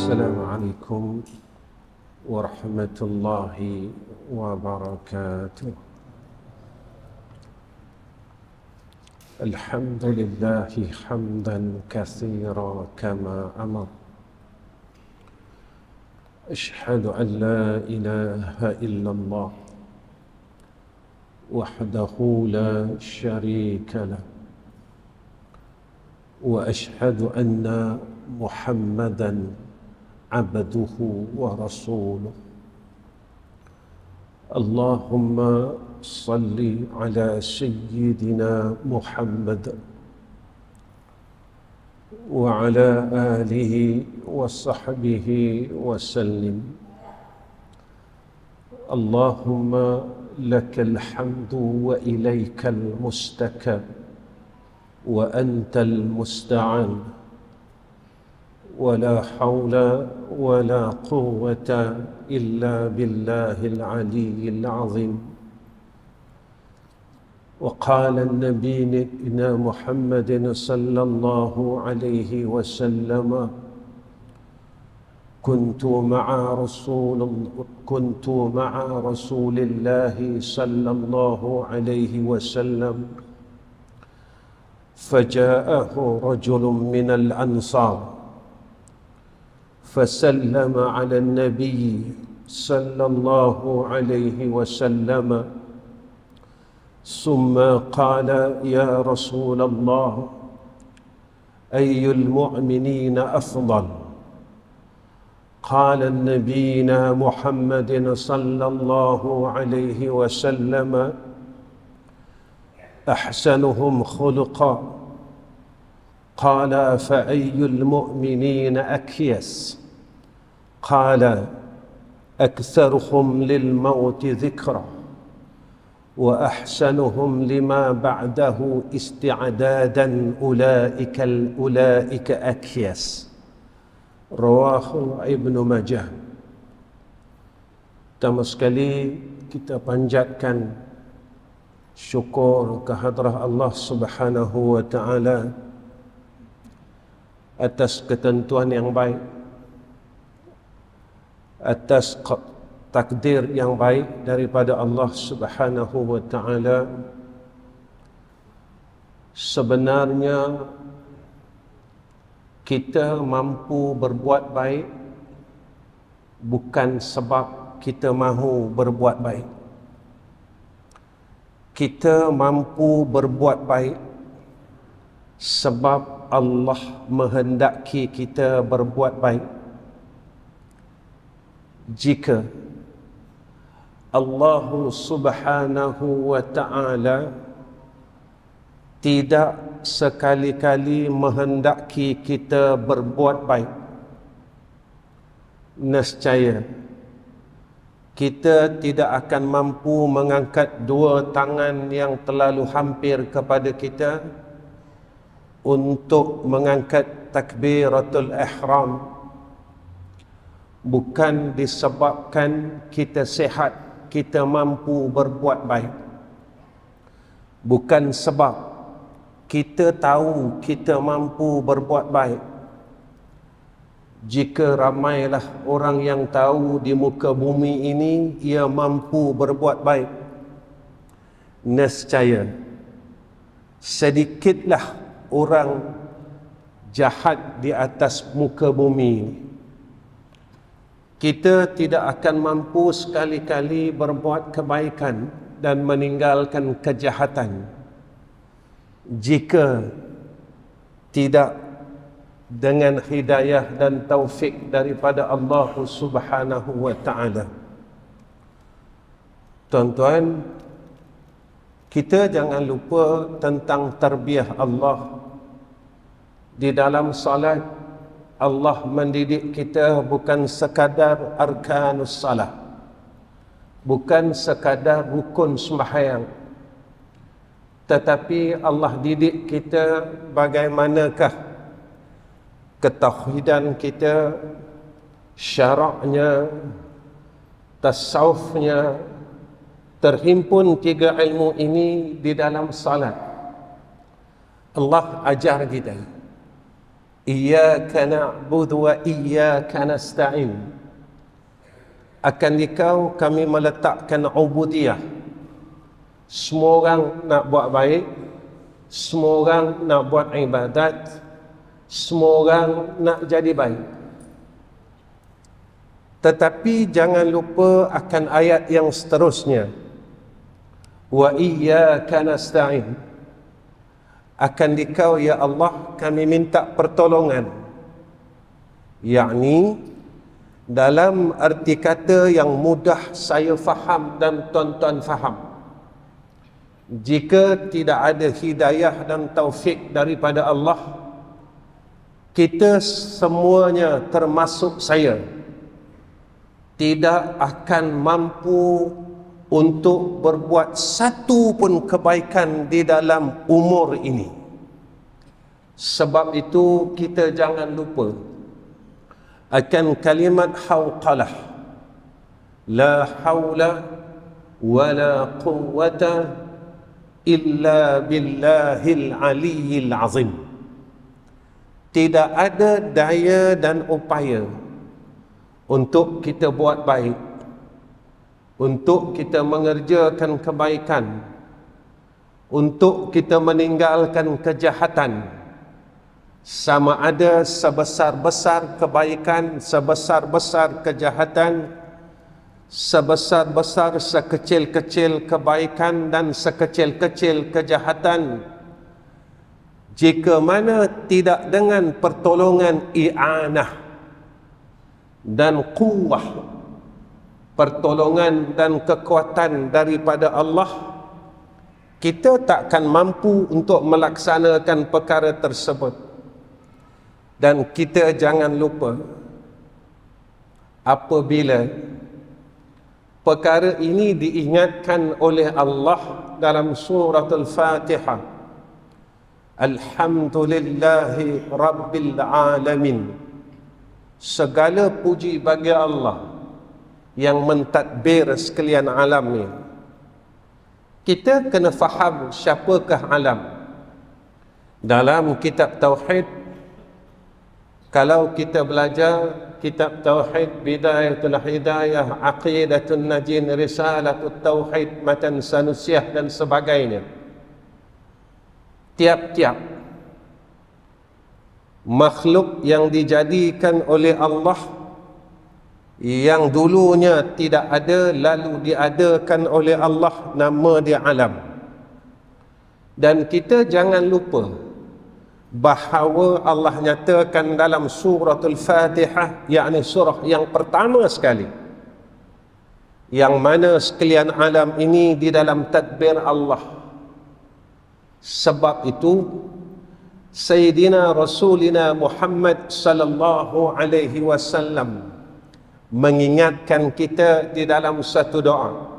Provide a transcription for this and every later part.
السلام عليكم ورحمة الله وبركاته. الحمد لله حمدا كثيرا كما أمر. أشهد أن لا إله إلا الله وحده لا شريك له، وأشهد أن محمدا عبده ورسوله. اللهم صل على سيدنا محمد وعلى آله وصحبه وسلم. اللهم لك الحمد وإليك المستكى وأنت المستعان، ولا حول ولا قوة إلا بالله العلي العظيم. وقال نبينا محمد صلى الله عليه وسلم: كنت مع رسول الله صلى الله عليه وسلم، فجاءه رجل من الأنصار فسلم على النبي صلى الله عليه وسلم، ثم قال: يا رسول الله، أي المؤمنين أفضل؟ قال نبينا محمد صلى الله عليه وسلم: أحسنهم خلقا. قال: فأي المؤمنين أكيس؟ قال: أكثرهم للموت ذكرا، وأحسنهم لما بعده استعدادا، أولئك أكيس. رواه ابن Majah. Pertama sekali kita panjatkan syukur kehadrat Allah Subhanahu wa Ta'ala atas ketentuan yang baik, atas takdir yang baik daripada Allah Subhanahu wa Ta'ala. Sebenarnya kita mampu berbuat baik bukan sebab kita mahu berbuat baik. Kita mampu berbuat baik sebab Allah menghendaki kita berbuat baik. Jika Allah Subhanahu wa Ta'ala tidak sekali-kali menghendaki kita berbuat baik, nescaya kita tidak akan mampu mengangkat dua tangan yang terlalu hampir kepada kita untuk mengangkat takbiratul ihram. Bukan disebabkan kita sihat, kita mampu berbuat baik. Bukan sebab kita tahu kita mampu berbuat baik. Jika ramailah orang yang tahu di muka bumi ini ia mampu berbuat baik, nescaya sedikitlah orang jahat di atas muka bumi ini. Kita tidak akan mampu sekali-kali berbuat kebaikan dan meninggalkan kejahatan jika tidak dengan hidayah dan taufik daripada Allah Subhanahu wa Ta'ala. Tuan-tuan, kita jangan lupa tentang tarbiyah Allah. Di dalam salat, Allah mendidik kita bukan sekadar arkanus salat, bukan sekadar rukun sembahyang, tetapi Allah didik kita bagaimanakah ketauhidan kita, syaraknya, tasawufnya. Terhimpun tiga ilmu ini di dalam salat. Allah ajar kita. Iyyaka na'budu wa iyyaka nasta'in. Akan dikau kami meletakkan ubudiyah. Semua orang nak buat baik, semua orang nak buat ibadat, semua orang nak jadi baik. Tetapi jangan lupa akan ayat yang seterusnya. Wa iyyaka nasta'in. Akan dikau ya Allah kami minta pertolongan. Yakni dalam arti kata yang mudah saya faham dan tuan-tuan faham. Jika tidak ada hidayah dan taufik daripada Allah, kita semuanya termasuk saya tidak akan mampu untuk berbuat satu pun kebaikan di dalam umur ini. Sebab itu kita jangan lupa akan kalimat hauqalah. La haula wa la quwwata illa billahil aliyyil azim. Tidak ada daya dan upaya untuk kita buat baik, untuk kita mengerjakan kebaikan, untuk kita meninggalkan kejahatan, sama ada sebesar-besar kebaikan, sebesar-besar kejahatan, sebesar-besar sekecil-kecil kebaikan dan sekecil-kecil kejahatan, jika mana tidak dengan pertolongan i'anah dan quwwah, pertolongan dan kekuatan daripada Allah, kita takkan mampu untuk melaksanakan perkara tersebut. Dan kita jangan lupa, apabila perkara ini diingatkan oleh Allah dalam surah Al-Fatihah, Alhamdulillahi Rabbil Alamin, segala puji bagi Allah yang mentadbir sekalian alam ni. Kita kena faham siapakah alam. Dalam kitab Tauhid, kalau kita belajar kitab Tauhid, Bidayatul Hidayah, Aqidatul Najin, Risalatul Tauhid, Matan Sanusiah dan sebagainya, tiap-tiap makhluk yang dijadikan oleh Allah, yang dulunya tidak ada lalu diadakan oleh Allah, nama dia alam. Dan kita jangan lupa bahawa Allah nyatakan dalam suratul Fatihah, yakni surah yang pertama sekali, yang mana sekalian alam ini di dalam tadbir Allah. Sebab itu Sayyidina Rasulina Muhammad sallallahu alaihi wasallam mengingatkan kita di dalam satu doa,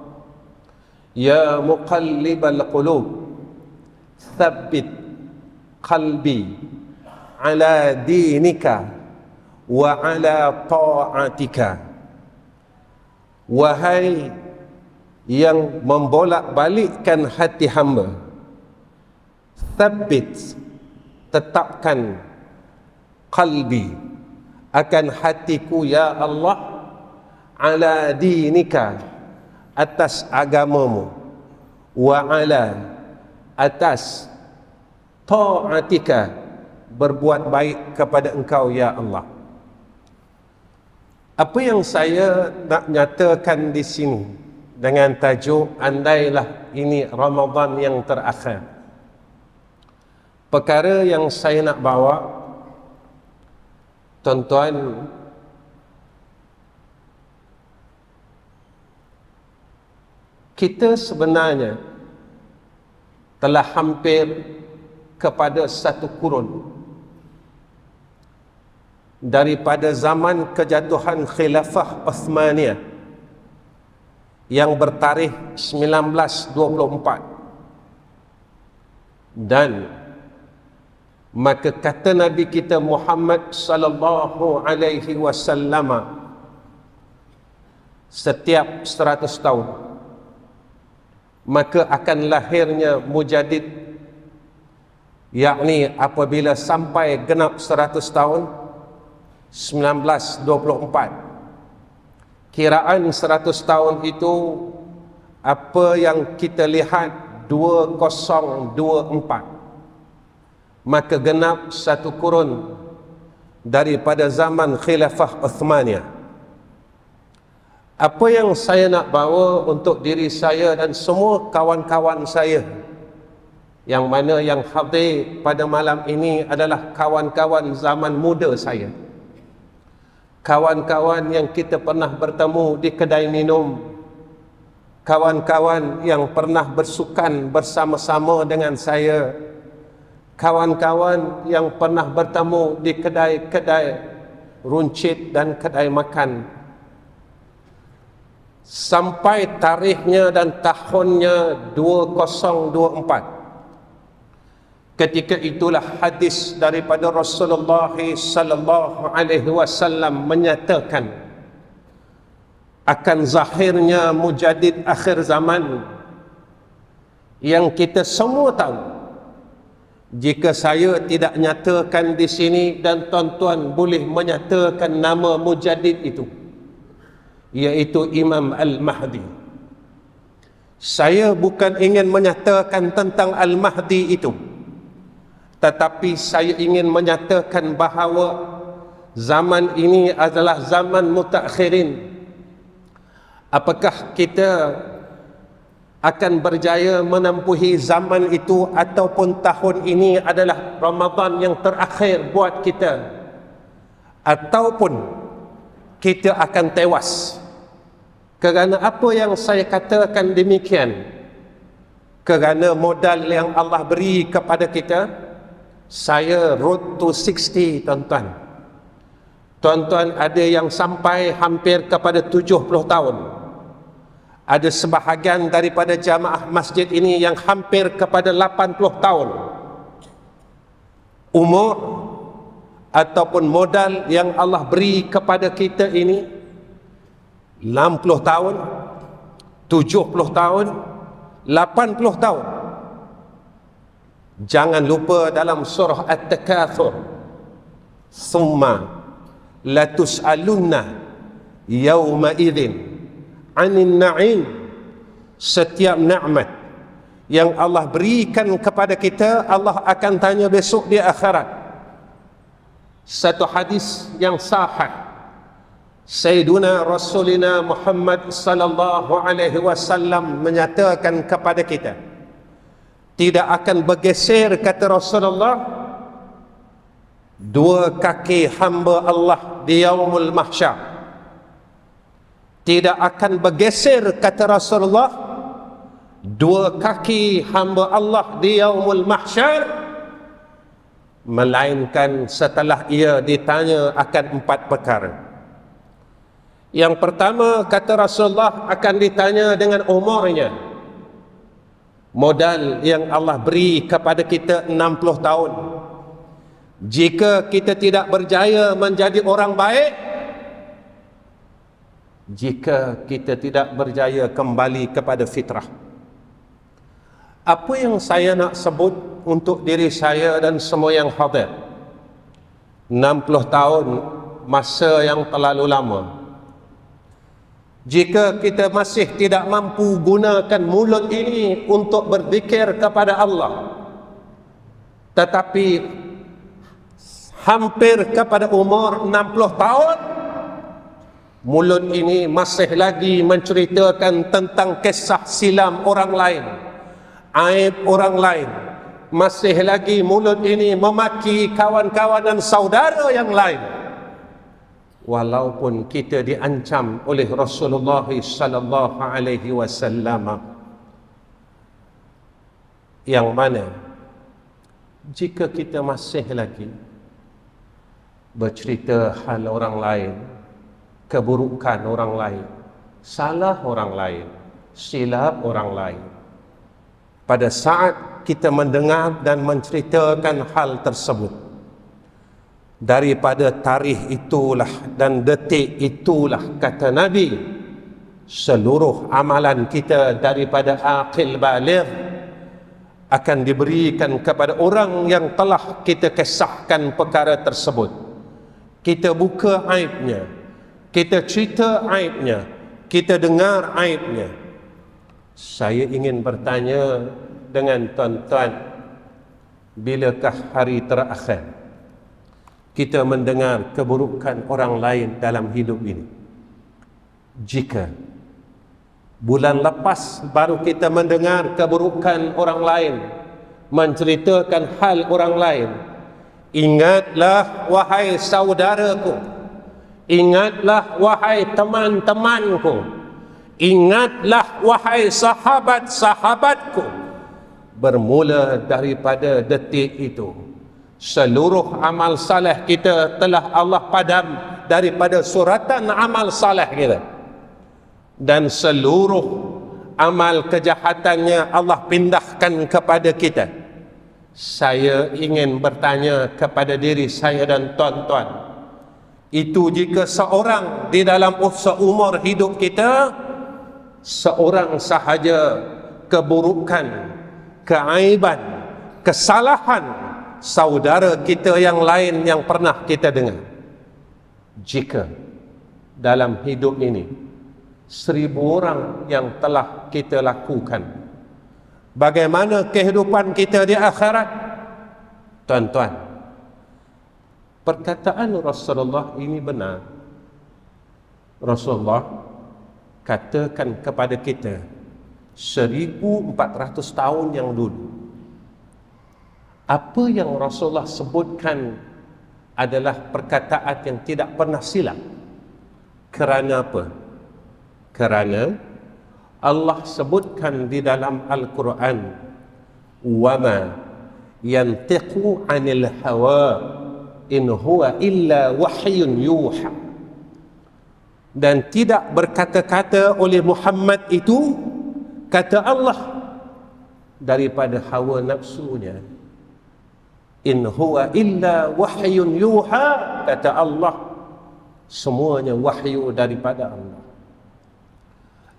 Ya muqallibal qulub thabbit qalbi ala dinika wa ala ta'atika. Wahai yang membolak-balikkan hati hamba, thabbit, tetapkan, qalbi, akan hatiku ya Allah, ala dinika, atas agamamu, wa ala, atas ta'atika, berbuat baik kepada engkau ya Allah. Apa yang saya nak nyatakan di sini dengan tajuk andailah ini Ramadan yang terakhir, perkara yang saya nak bawa, tuan-tuan, kita sebenarnya telah hampir kepada satu kurun daripada zaman kejatuhan Khilafah Uthmaniyah yang bertarikh 1924. Dan maka kata Nabi kita Muhammad sallallahu alaihi wasallam, setiap 100 tahun maka akan lahirnya mujadid yakni apabila sampai genap 100 tahun 1924. Kiraan 100 tahun itu apa yang kita lihat 2024, maka genap satu kurun daripada zaman Khilafah Uthmaniyah. Apa yang saya nak bawa untuk diri saya dan semua kawan-kawan saya, yang mana yang hadir pada malam ini adalah kawan-kawan zaman muda saya, kawan-kawan yang kita pernah bertemu di kedai minum, kawan-kawan yang pernah bersukan bersama-sama dengan saya, kawan-kawan yang pernah bertemu di kedai-kedai runcit dan kedai makan. Sampai tarikhnya dan tahunnya 2024. Ketika itulah hadis daripada Rasulullah sallallahu alaihi wasallam menyatakan akan zahirnya mujaddid akhir zaman, yang kita semua tahu. Jika saya tidak nyatakan di sini dan tuan-tuan boleh menyatakan nama mujaddid itu, iaitu Imam Al-Mahdi. Saya bukan ingin menyatakan tentang Al-Mahdi itu, tetapi saya ingin menyatakan bahawa zaman ini adalah zaman mutakhirin. Apakah kita akan berjaya menempuhi zaman itu, ataupun tahun ini adalah Ramadan yang terakhir buat kita, ataupun kita akan tewas. Kerana apa yang saya katakan demikian? Kerana modal yang Allah beri kepada kita. Saya road to 60, tuan-tuan. Tuan-tuan ada yang sampai hampir kepada 70 tahun. Ada sebahagian daripada jamaah masjid ini yang hampir kepada 80 tahun. Umur ataupun modal yang Allah beri kepada kita ini 60 tahun, 70 tahun, 80 tahun. Jangan lupa dalam surah At-Takatsur, summa latus'alunna yawma idzin 'anil na'im. Setiap nikmat yang Allah berikan kepada kita, Allah akan tanya besok di akhirat. Satu hadis yang sahih, Sayyiduna Rasulina Muhammad sallallahu alaihi wasallam menyatakan kepada kita, tidak akan bergeser, kata Rasulullah, dua kaki hamba Allah di yaumul mahsyar. Tidak akan bergeser, kata Rasulullah, dua kaki hamba Allah di yaumul mahsyar, melainkan setelah ia ditanya akan 4 perkara. Yang pertama, kata Rasulullah, akan ditanya dengan umurnya. Modal yang Allah beri kepada kita 60 tahun. Jika kita tidak berjaya menjadi orang baik, jika kita tidak berjaya kembali kepada fitrah. Apa yang saya nak sebut untuk diri saya dan semua yang hadir, 60 tahun masa yang terlalu lama. Jika kita masih tidak mampu gunakan mulut ini untuk berzikir kepada Allah, tetapi hampir kepada umur 60 tahun, mulut ini masih lagi menceritakan tentang kisah silam orang lain, aib orang lain. Masih lagi mulut ini memaki kawan-kawan dan saudara yang lain. Walaupun kita diancam oleh Rasulullah sallallahu alaihi wasallam, yang mana jika kita masih lagi bercerita hal orang lain, keburukan orang lain, salah orang lain, silap orang lain, pada saat kita mendengar dan menceritakan hal tersebut, daripada tarikh itulah dan detik itulah, kata Nabi, seluruh amalan kita daripada aqil baligh akan diberikan kepada orang yang telah kita kisahkan perkara tersebut. Kita buka aibnya, kita cerita aibnya, kita dengar aibnya. Saya ingin bertanya dengan tuan-tuan, bilakah hari terakhir kita mendengar keburukan orang lain dalam hidup ini? Jika bulan lepas baru kita mendengar keburukan orang lain, menceritakan hal orang lain, ingatlah wahai saudaraku, ingatlah wahai teman-temanku, ingatlah wahai sahabat-sahabatku, bermula daripada detik itu seluruh amal saleh kita telah Allah padam daripada suratan amal saleh kita, dan seluruh amal kejahatannya Allah pindahkan kepada kita. Saya ingin bertanya kepada diri saya dan tuan-tuan, itu jika seorang di dalam seumur hidup kita, seorang sahaja keburukan, keaiban, kesalahan saudara kita yang lain yang pernah kita dengar, jika dalam hidup ini 1000 orang yang telah kita lakukan, bagaimana kehidupan kita di akhirat? Tuan-tuan, perkataan Rasulullah ini benar. Rasulullah katakan kepada kita 1400 tahun yang dulu, apa yang Rasulullah sebutkan adalah perkataan yang tidak pernah silap. Kerana apa? Kerana Allah sebutkan di dalam Al-Quran, wama yantiqu 'anil hawa in huwa illa wahyun yuha, dan tidak berkata-kata oleh Muhammad itu, kata Allah, daripada hawa nafsunya. In huwa illa wahyun yuha, kata Allah, semuanya wahyu daripada Allah.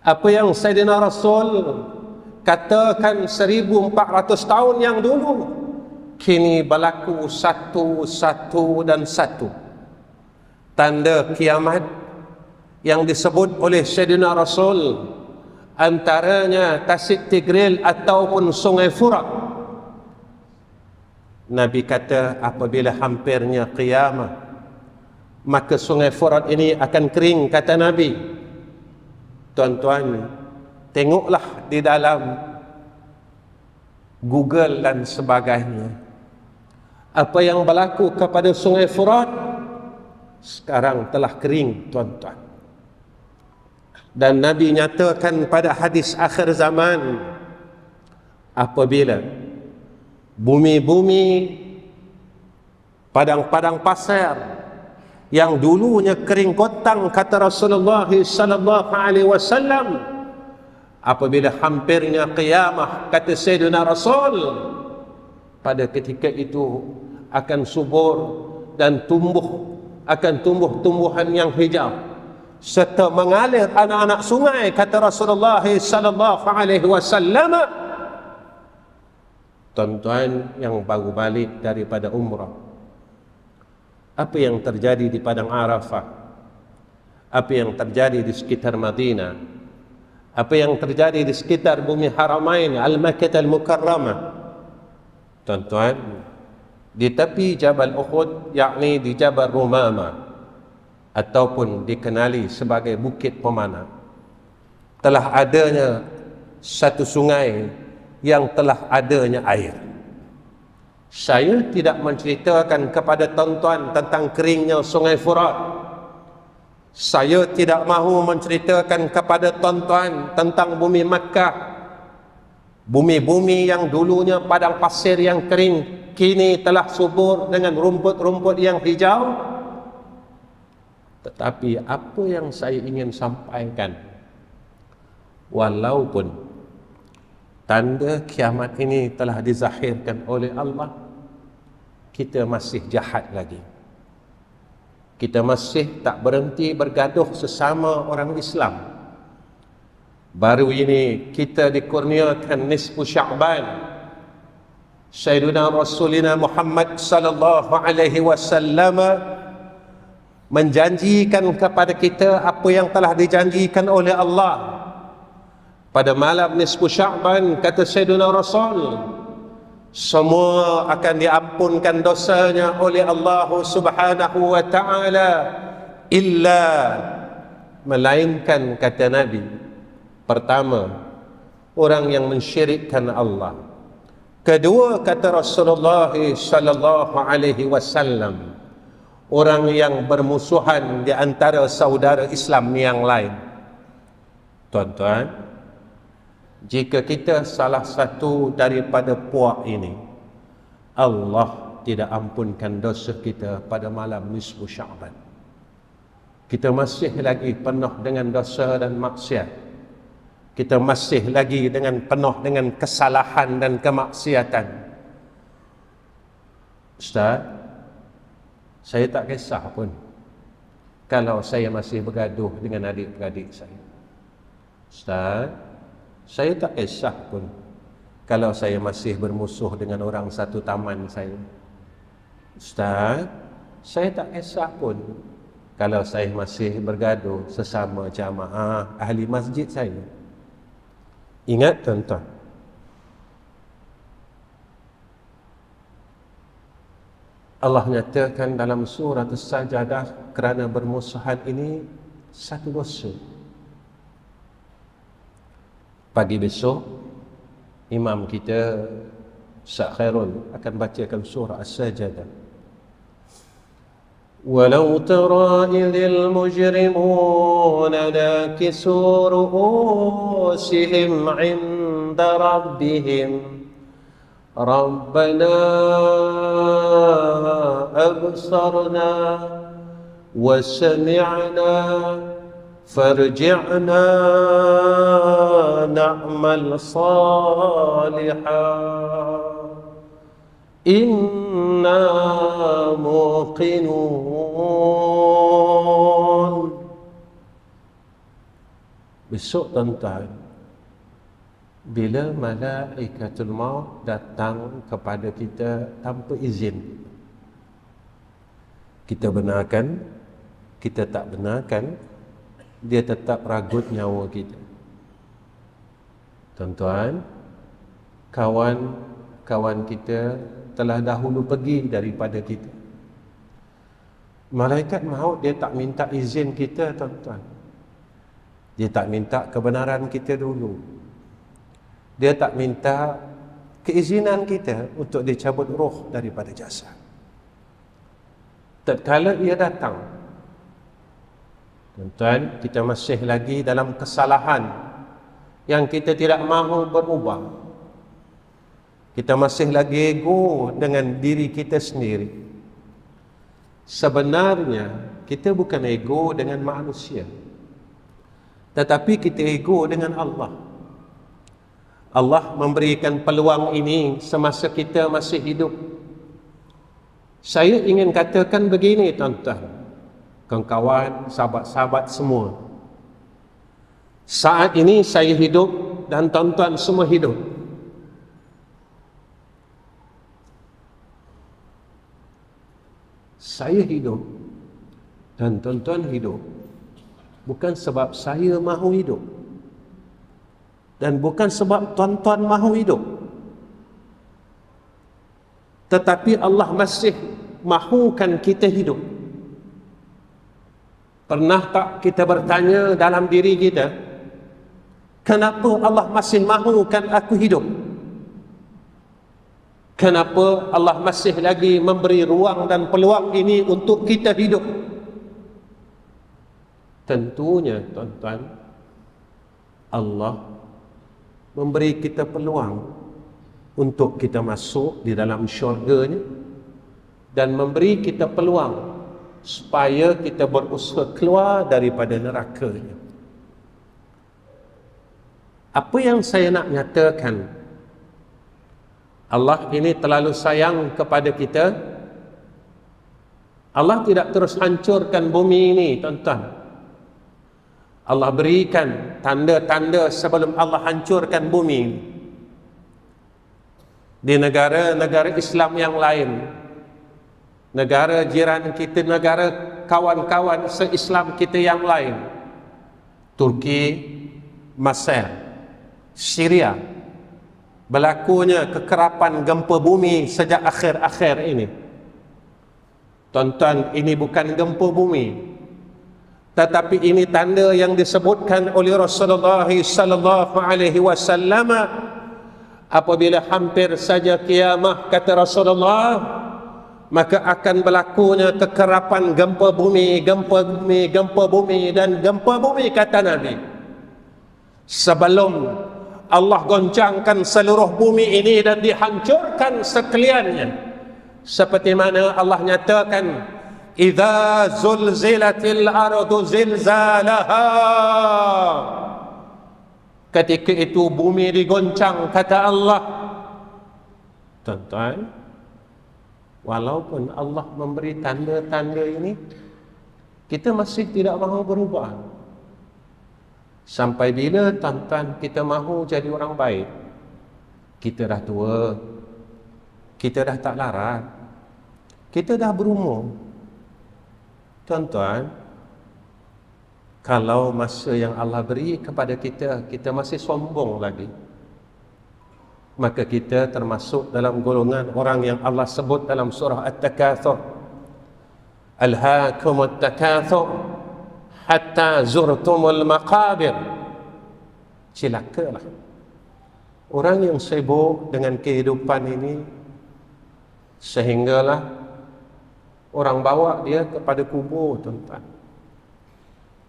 Apa yang Sayyidina Rasul katakan 1400 tahun yang dulu, kini berlaku satu dan satu. Tanda kiamat yang disebut oleh Sayyidina Rasul, antaranya Tasik Tigris ataupun Sungai Furat. Nabi kata apabila hampirnya kiamat, maka Sungai Furat ini akan kering, kata Nabi. Tuan-tuan, tengoklah di dalam Google dan sebagainya, apa yang berlaku kepada Sungai Furat sekarang telah kering, tuan-tuan. Dan Nabi nyatakan pada hadis akhir zaman, apabila bumi-bumi, padang-padang pasir yang dulunya kering kotang, kata Rasulullah sallallahu alaihi wasallam, apabila hampirnya qiyamah, kata Sayyidina Rasul, pada ketika itu akan subur dan akan tumbuh tumbuhan yang hijau serta mengalir anak-anak sungai, kata Rasulullah sallallahu alaihi wasallam. Tuan-tuan yang baru balik daripada umrah, apa yang terjadi di padang Arafah, apa yang terjadi di sekitar Madinah, apa yang terjadi di sekitar bumi Haramain Al-Makkah Al-Mukarramah, tuan-tuan, di tepi Jabal Uhud, yakni di Jabal Rumama ataupun dikenali sebagai Bukit Pemanah, telah adanya satu sungai yang telah adanya air. Saya tidak menceritakan kepada tuan-tuan tentang keringnya Sungai Furat. Saya tidak mahu menceritakan kepada tuan-tuan tentang bumi Makkah, bumi-bumi yang dulunya padang pasir yang kering, kini telah subur dengan rumput-rumput yang hijau. Tetapi apa yang saya ingin sampaikan, walaupun tanda kiamat ini telah dizahirkan oleh Allah, kita masih jahat lagi. Kita masih tak berhenti bergaduh sesama orang Islam. Baru ini kita dikurniakan nisfu Sya'ban, Sayyidina Rasulina Muhammad sallallahu alaihi wasallam menjanjikan kepada kita apa yang telah dijanjikan oleh Allah. Pada malam nisfu Sya'ban, kata Sayyidina Rasul, semua akan diampunkan dosanya oleh Allah Subhanahu wa ta'ala, illa, melainkan, kata Nabi, pertama, orang yang mensyirikkan Allah. Kedua, kata Rasulullah sallallahu alaihi wasallam, orang yang bermusuhan di antara saudara Islam yang lain. Tuan-tuan, jika kita salah satu daripada puak ini, Allah tidak ampunkan dosa kita pada malam nisfu Sya'ban. Kita masih lagi penuh dengan dosa dan maksiat. Kita masih lagi penuh dengan kesalahan dan kemaksiatan. Ustaz, saya tak kisah pun kalau saya masih bergaduh dengan adik-beradik saya. Ustaz, saya tak kisah pun kalau saya masih bermusuh dengan orang satu taman saya. Ustaz, saya tak kisah pun kalau saya masih bergaduh sesama jamaah ahli masjid saya. Ingat tuan-tuan, Allah nyatakan dalam surah As-Sajadah, kerana bermusuhan ini satu dosa. Pagi besok imam kita Ustaz Khairul akan bacakan surah As-Sajadah. ولو ترى إذ المجرمون ناكسوا رؤوسهم عند ربهم ربنا أبصرنا وسمعنا فارجعنا نعمل صالحا Inna muqinun. Besok tuan-tuan, bila malaikatul maut datang kepada kita tanpa izin, kita benarkan, kita tak benarkan, dia tetap ragut nyawa kita. Tuan-tuan, kawan kita telah dahulu pergi daripada kita. Malaikat maut dia tak minta izin kita, tuan-tuan. Dia tak minta kebenaran kita dulu. Dia tak minta keizinan kita untuk dicabut roh daripada jasad. Tatkala ia datang, tuan-tuan, kita masih lagi dalam kesalahan yang kita tidak mahu berubah. Kita masih lagi ego dengan diri kita sendiri. Sebenarnya kita bukan ego dengan manusia, tetapi kita ego dengan Allah. Allah memberikan peluang ini semasa kita masih hidup. Saya ingin katakan begini, tuan-tuan, kawan-kawan, sahabat-sahabat semua. Saat ini saya hidup dan tuan-tuan semua hidup. Saya hidup dan tuan-tuan hidup bukan sebab saya mahu hidup dan bukan sebab tuan-tuan mahu hidup, tetapi Allah masih mahukan kita hidup. Pernah tak kita bertanya dalam diri kita, kenapa Allah masih mahukan aku hidup? Kenapa Allah masih lagi memberi ruang dan peluang ini untuk kita hidup? Tentunya, tuan-tuan, Allah memberi kita peluang untuk kita masuk di dalam syurga-Nya dan memberi kita peluang supaya kita berusaha keluar daripada neraka-Nya. Apa yang saya nak nyatakan, Allah ini terlalu sayang kepada kita. Allah tidak terus hancurkan bumi ini, tuan-tuan. Allah berikan tanda-tanda sebelum Allah hancurkan bumi ini. di negara-negara Islam yang lain, negara jiran kita, negara kawan-kawan se-Islam kita yang lain, Turki, Mesir, Syria, berlakunya kekerapan gempa bumi sejak akhir-akhir ini. Tuan-tuan, ini bukan gempa bumi, tetapi ini tanda yang disebutkan oleh Rasulullah sallallahu alaihi wasallam, apabila hampir saja kiamat, kata Rasulullah, maka akan berlakunya kekerapan gempa bumi, gempa bumi, gempa bumi dan gempa bumi, kata Nabi, sebelum Allah goncangkan seluruh bumi ini dan dihancurkan sekaliannya. Seperti mana Allah nyatakan, idza zulzilatil ardu zilzalaha, ketika itu bumi digoncang, kata Allah. Tuan-tuan, walaupun Allah memberi tanda-tanda ini, kita masih tidak mahu berubah. Sampai bila tuan-tuan kita mahu jadi orang baik? Kita dah tua, kita dah tak larat, kita dah berumur. Tuan-tuan, kalau masa yang Allah beri kepada kita, kita masih sombong lagi, maka kita termasuk dalam golongan orang yang Allah sebut dalam surah At-Takatsur, alhaakumut takatsur hatta zurtumul maqabir. Celakalah orang yang sibuk dengan kehidupan ini, sehinggalah orang bawa dia kepada kubur. Tuan-tuan,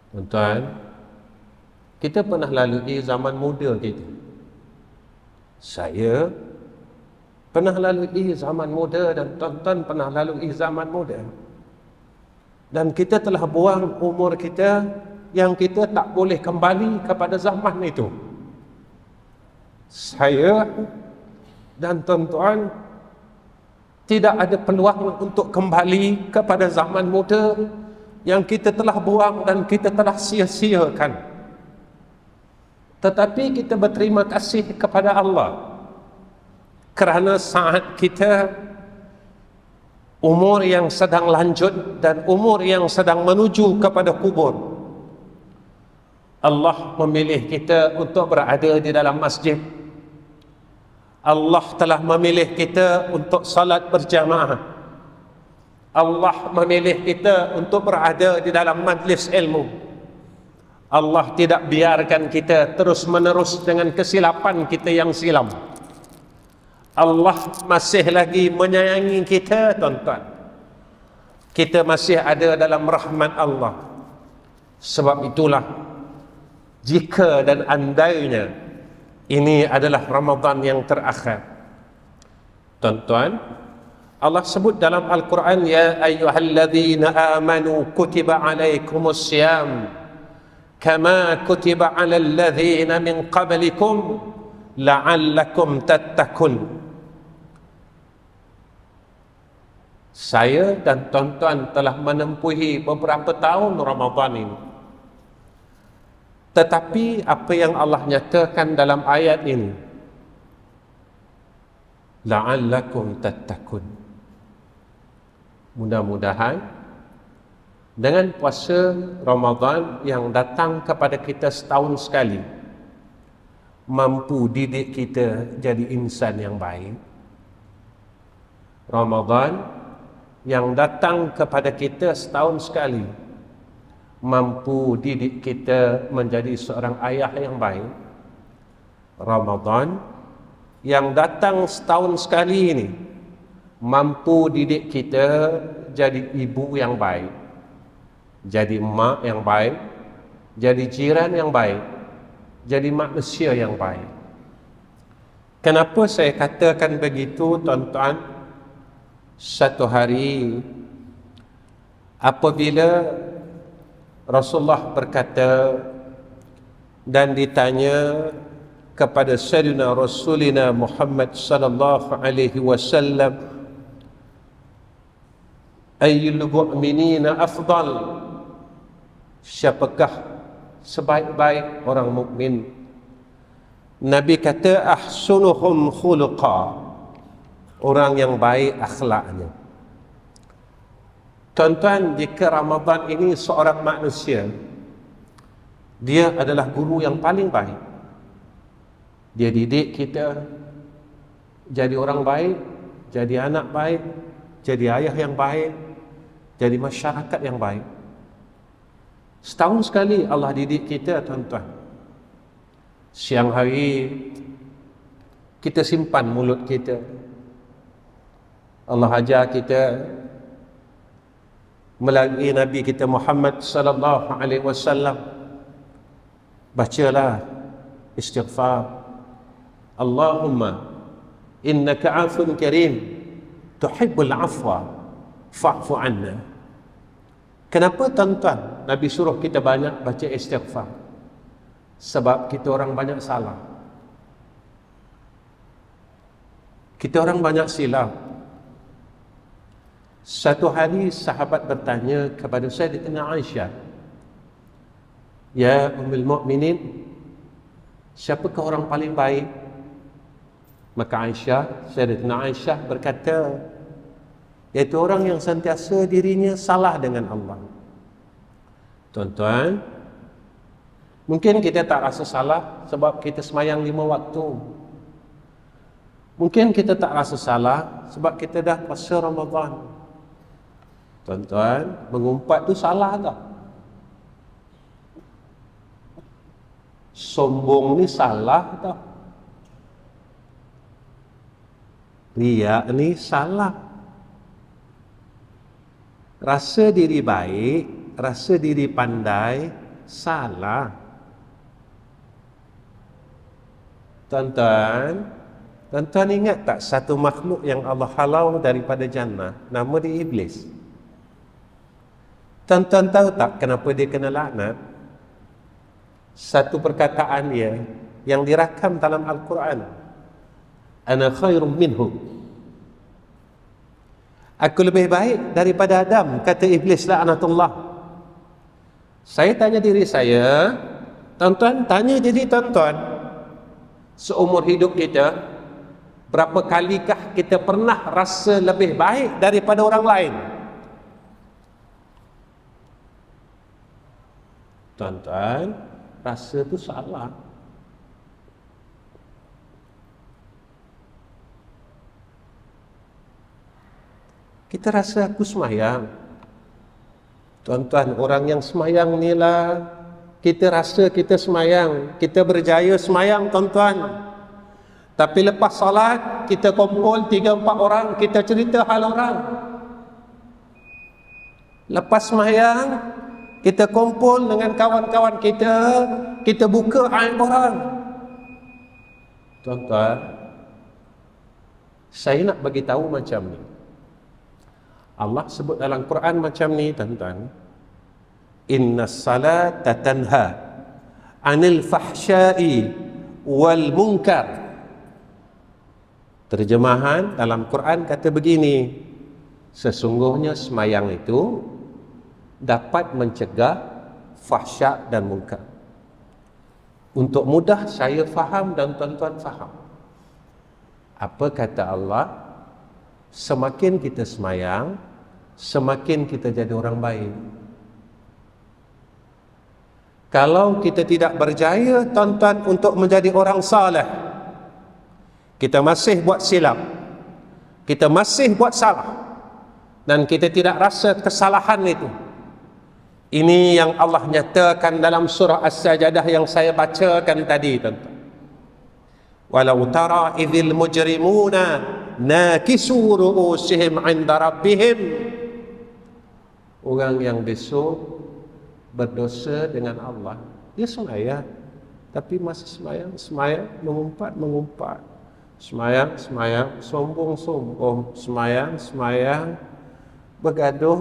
tuan-tuan, kita pernah lalui zaman muda kita. Saya pernah lalui zaman muda dan tuan-tuan pernah lalui zaman muda. Dan kita telah buang umur kita yang kita tak boleh kembali kepada zaman itu. Saya dan tuan-tuan tidak ada peluang untuk kembali kepada zaman muda yang kita telah buang dan kita telah sia-siakan. Tetapi kita berterima kasih kepada Allah kerana saat kita umur yang sedang lanjut dan umur yang sedang menuju kepada kubur, Allah memilih kita untuk berada di dalam masjid. Allah telah memilih kita untuk salat berjamaah. Allah memilih kita untuk berada di dalam majlis ilmu. Allah tidak biarkan kita terus menerus dengan kesilapan kita yang silam. Allah masih lagi menyayangi kita, tuan-tuan. Kita masih ada dalam rahmat Allah. Sebab itulah, jika dan andainya ini adalah Ramadan yang terakhir, tuan-tuan, Allah sebut dalam Al-Quran, ya ayyuhalladzina amanu kutiba alaikumus siyam kama kutiba alal ladzina min qablikum la'allakum tattaqun. Saya dan tuan-tuan telah menempuhi beberapa tahun Ramadan ini, tetapi apa yang Allah nyatakan dalam ayat ini, la'allakum tattaqun, mudah-mudahan dengan puasa Ramadan yang datang kepada kita setahun sekali mampu didik kita jadi insan yang baik. Ramadan yang datang kepada kita setahun sekali mampu didik kita menjadi seorang ayah yang baik. Ramadan yang datang setahun sekali ini mampu didik kita jadi ibu yang baik, jadi emak yang baik, jadi jiran yang baik, jadi manusia yang baik. Kenapa saya katakan begitu, tuan-tuan? Satu hari apabila Rasulullah berkata dan ditanya kepada Sayyidina Rasulina Muhammad sallallahu alaihi wasallam, ayyul mu'minina afdal, siapakah sebaik-baik orang mukmin? Nabi kata ahsunuhum khuluqa, orang yang baik akhlaknya. Tuan-tuan, jika Ramadan ini seorang manusia, dia adalah guru yang paling baik. Dia didik kita jadi orang baik, jadi anak baik, jadi ayah yang baik, jadi masyarakat yang baik. Setahun sekali Allah didik kita, tuan-tuan. Siang hari kita simpan mulut kita. Allah ajar kita melalui Nabi kita Muhammad sallallahu alaihi wasallam, bacalah istighfar. Allahumma innaka 'afun karim tuhibbul 'afwa fa'fu 'anna. Kenapa, tuan-tuan, Nabi suruh kita banyak baca istighfar? Sebab kita orang banyak salah. Kita orang banyak silap. Satu hari sahabat bertanya kepada Sayyidatina Aisyah, "Ya Ummul Mukminin, siapakah orang paling baik?" Maka Sayyidatina Aisyah berkata, yaitu orang yang sentiasa dirinya salah dengan Allah. Tuan-tuan, mungkin kita tak rasa salah sebab kita semayang 5 waktu. Mungkin kita tak rasa salah sebab kita dah puasa Ramadan. Tuan-tuan, mengumpat tu salah tak? Sombong ni salah tak? Riak ni salah. Rasa diri baik, rasa diri pandai, salah. Tuan-tuan, tuan-tuan ingat tak satu makhluk yang Allah halau daripada jannah, nama dia Iblis? Tuan-tuan tahu tak kenapa dia kena laknat? Satu perkataan dia yang dirakam dalam Al-Quran, ana khairum minhu, aku lebih baik daripada Adam, kata Iblis laknatullah. Saya tanya diri saya, tuan-tuan tanya diri tuan-tuan, seumur hidup kita, berapa kalikah kita pernah rasa lebih baik daripada orang lain? Tuan-tuan, rasa tu salah. Kita rasa aku semayang. Tuan-tuan, orang yang semayang ni lah, kita rasa kita semayang, kita berjaya semayang, tuan-tuan. Tapi lepas salat, kita kumpul 3-4 orang, kita cerita hal orang. Lepas semayang, kita kumpul dengan kawan-kawan kita buka aib orang. Tuan-tuan, saya nak bagi tahu macam ni. Allah sebut dalam Quran macam ni, tuan-tuan. Innas salata tanha 'anil fahsya'i wal munkar. Terjemahan dalam Quran kata begini, sesungguhnya semayang itu dapat mencegah fahsyak dan munkar. Untuk mudah saya faham dan tuan-tuan faham, apa kata Allah? Semakin kita semayang, semakin kita jadi orang baik. Kalau kita tidak berjaya, tuan-tuan, untuk menjadi orang saleh, kita masih buat silap, kita masih buat salah, dan kita tidak rasa kesalahan itu. Ini yang Allah nyatakan dalam surah As-Sajdah yang saya bacakan tadi, tuan-tuan. Walau tara idzil mujrimuna nakisu ru'usihim 'inda rabbihim. Orang yang besok berdosa dengan Allah, dia semayang, tapi masih semayang mengumpat, semayang, sombong, semayang, bergaduh,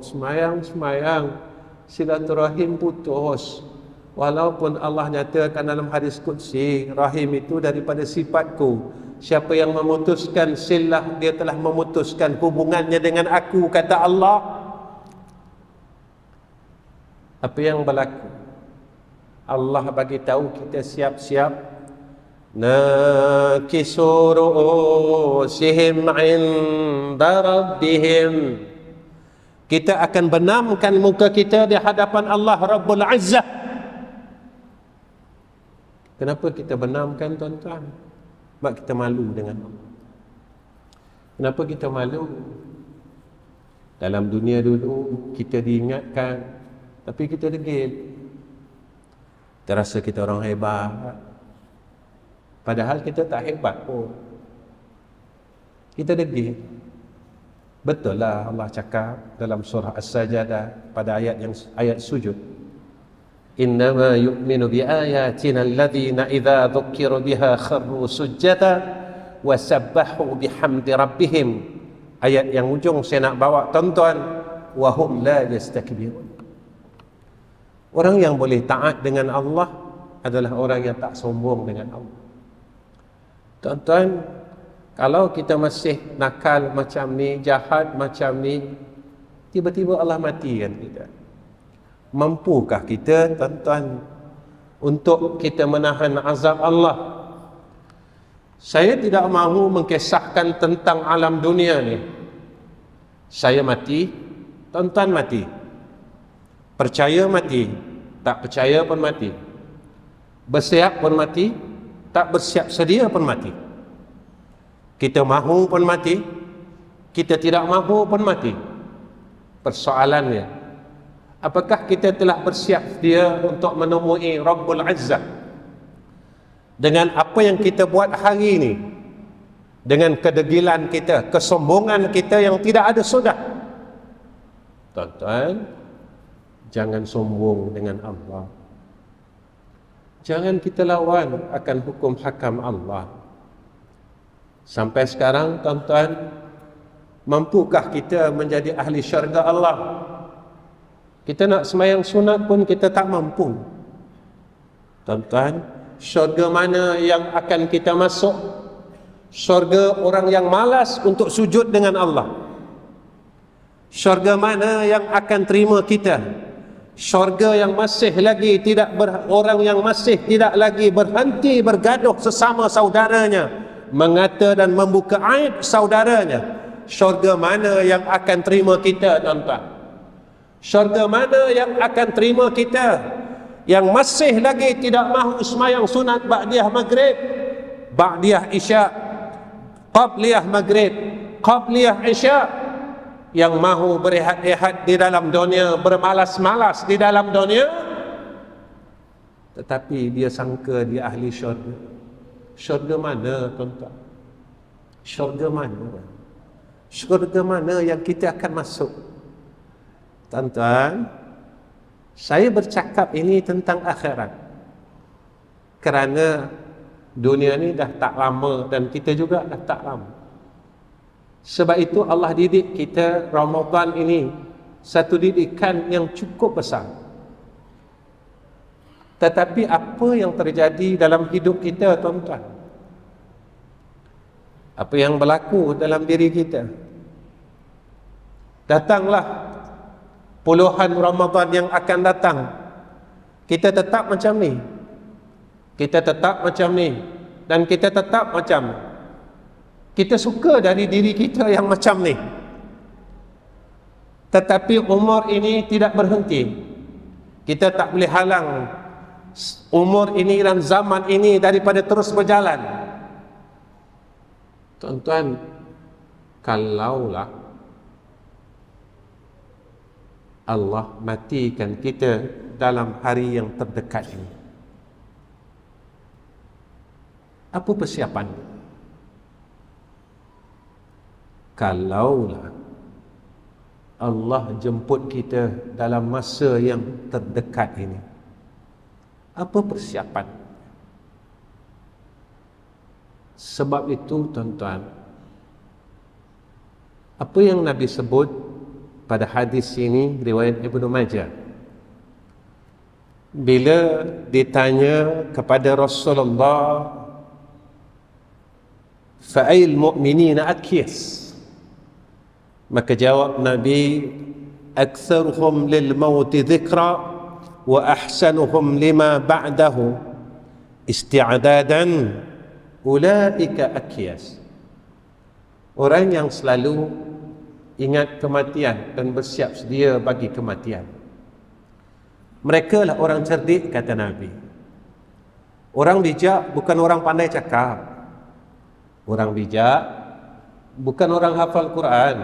semayang, silaturahim putus. Walaupun Allah nyatakan dalam hadis qudsi, rahim itu daripada sifatku, siapa yang memutuskan silah, dia telah memutuskan hubungannya dengan aku, kata Allah. Apa yang berlaku? Allah bagi tahu kita siap-siap nakisu ru'usihim 'inda rabbihim. Kita akan benamkan muka kita di hadapan Allah Rabbul Izzah. Kenapa kita benamkan, tuan-tuan? Sebab kita malu dengan Allah. Kenapa kita malu? Dalam dunia dulu kita diingatkan, tapi kita degil. Terasa kita orang hebat, padahal kita tak hebat pun. Kita degil. Betul lah Allah cakap dalam surah As-Sajdah pada ayat sujud, innama yu'minu bi ayatina alladhina idza dhukiru biha kharru sujjada wa sabbahu bihamdi rabbihim. Ayat yang ujung saya nak bawa tuan-tuan, wa hum la yastakbirun. Orang yang boleh taat dengan Allah adalah orang yang tak sombong dengan Allah. Tuan-tuan, kalau kita masih nakal macam ni, jahat macam ni, tiba-tiba Allah matikan kita. Mampukah kita, tuan-tuan, untuk kita menahan azab Allah? Saya tidak mahu mengkisahkan tentang alam dunia ni. Saya mati, tuan-tuan mati. Percaya mati, tak percaya pun mati. Bersiap pun mati, tak bersiap sedia pun mati. Kita mahu pun mati, kita tidak mahu pun mati. Persoalannya, apakah kita telah bersiap sedia untuk menemui Rabbul Izzah? Dengan apa yang kita buat hari ini, dengan kedegilan kita, kesombongan kita yang tidak ada sudah. Tuan-tuan, jangan sombong dengan Allah. Jangan kita lawan akan hukum hakam Allah. Sampai sekarang, tuan-tuan, mampukah kita menjadi ahli syurga Allah? Kita nak sembahyang sunat pun kita tak mampu. Tuan-tuan, syurga mana yang akan kita masuk? Syurga orang yang malas untuk sujud dengan Allah. Syurga mana yang akan terima kita? Syurga yang masih lagi orang yang masih tidak lagi berhenti bergaduh sesama saudaranya, mengata dan membuka aib saudaranya. Syurga mana yang akan terima kita, tuan-tuan? Syurga mana yang akan terima kita? Yang masih lagi tidak mahu sembahyang sunat ba'diyah maghrib, ba'diyah isya, qabliyah maghrib, qabliyah isya, yang mahu berehat-rehat di dalam dunia, bermalas-malas di dalam dunia, tetapi dia sangka dia ahli syurga. Syurga mana, tuan-tuan? Syurga mana? Syurga mana yang kita akan masuk? Tuan-tuan, saya bercakap ini tentang akhirat kerana dunia ni dah tak lama dan kita juga dah tak lama. Sebab itu Allah didik kita Ramadan ini satu didikan yang cukup besar. Tetapi apa yang terjadi dalam hidup kita, tuan-tuan? Apa yang berlaku dalam diri kita? Datanglah puluhan Ramadan yang akan datang, kita tetap macam ni, kita tetap macam ni, dan kita tetap macam ni. Kita suka dari diri kita yang macam ni. Tetapi umur ini tidak berhenti. Kita tak boleh halang umur ini dan zaman ini daripada terus berjalan. Tuan-tuan, kalaulah Allah matikan kita dalam hari yang terdekat ini, apa persiapan? Kalaulah Allah jemput kita dalam masa yang terdekat ini, apa persiapan? Sebab itu, tuan-tuan, apa yang Nabi sebut pada hadis ini riwayat Ibnu Majah, bila ditanya kepada Rasulullah, fa'il mu'minina akyas, maka jawab Nabi, aktsaruhum lil maut dhikra wa ahsanuhum lima ba'dahu isti'dadan Ulaika akyas, orang yang selalu ingat kematian dan bersiap sedia bagi kematian. Mereka lah orang cerdik, kata Nabi. Orang bijak bukan orang pandai cakap. Orang bijak bukan orang hafal Quran.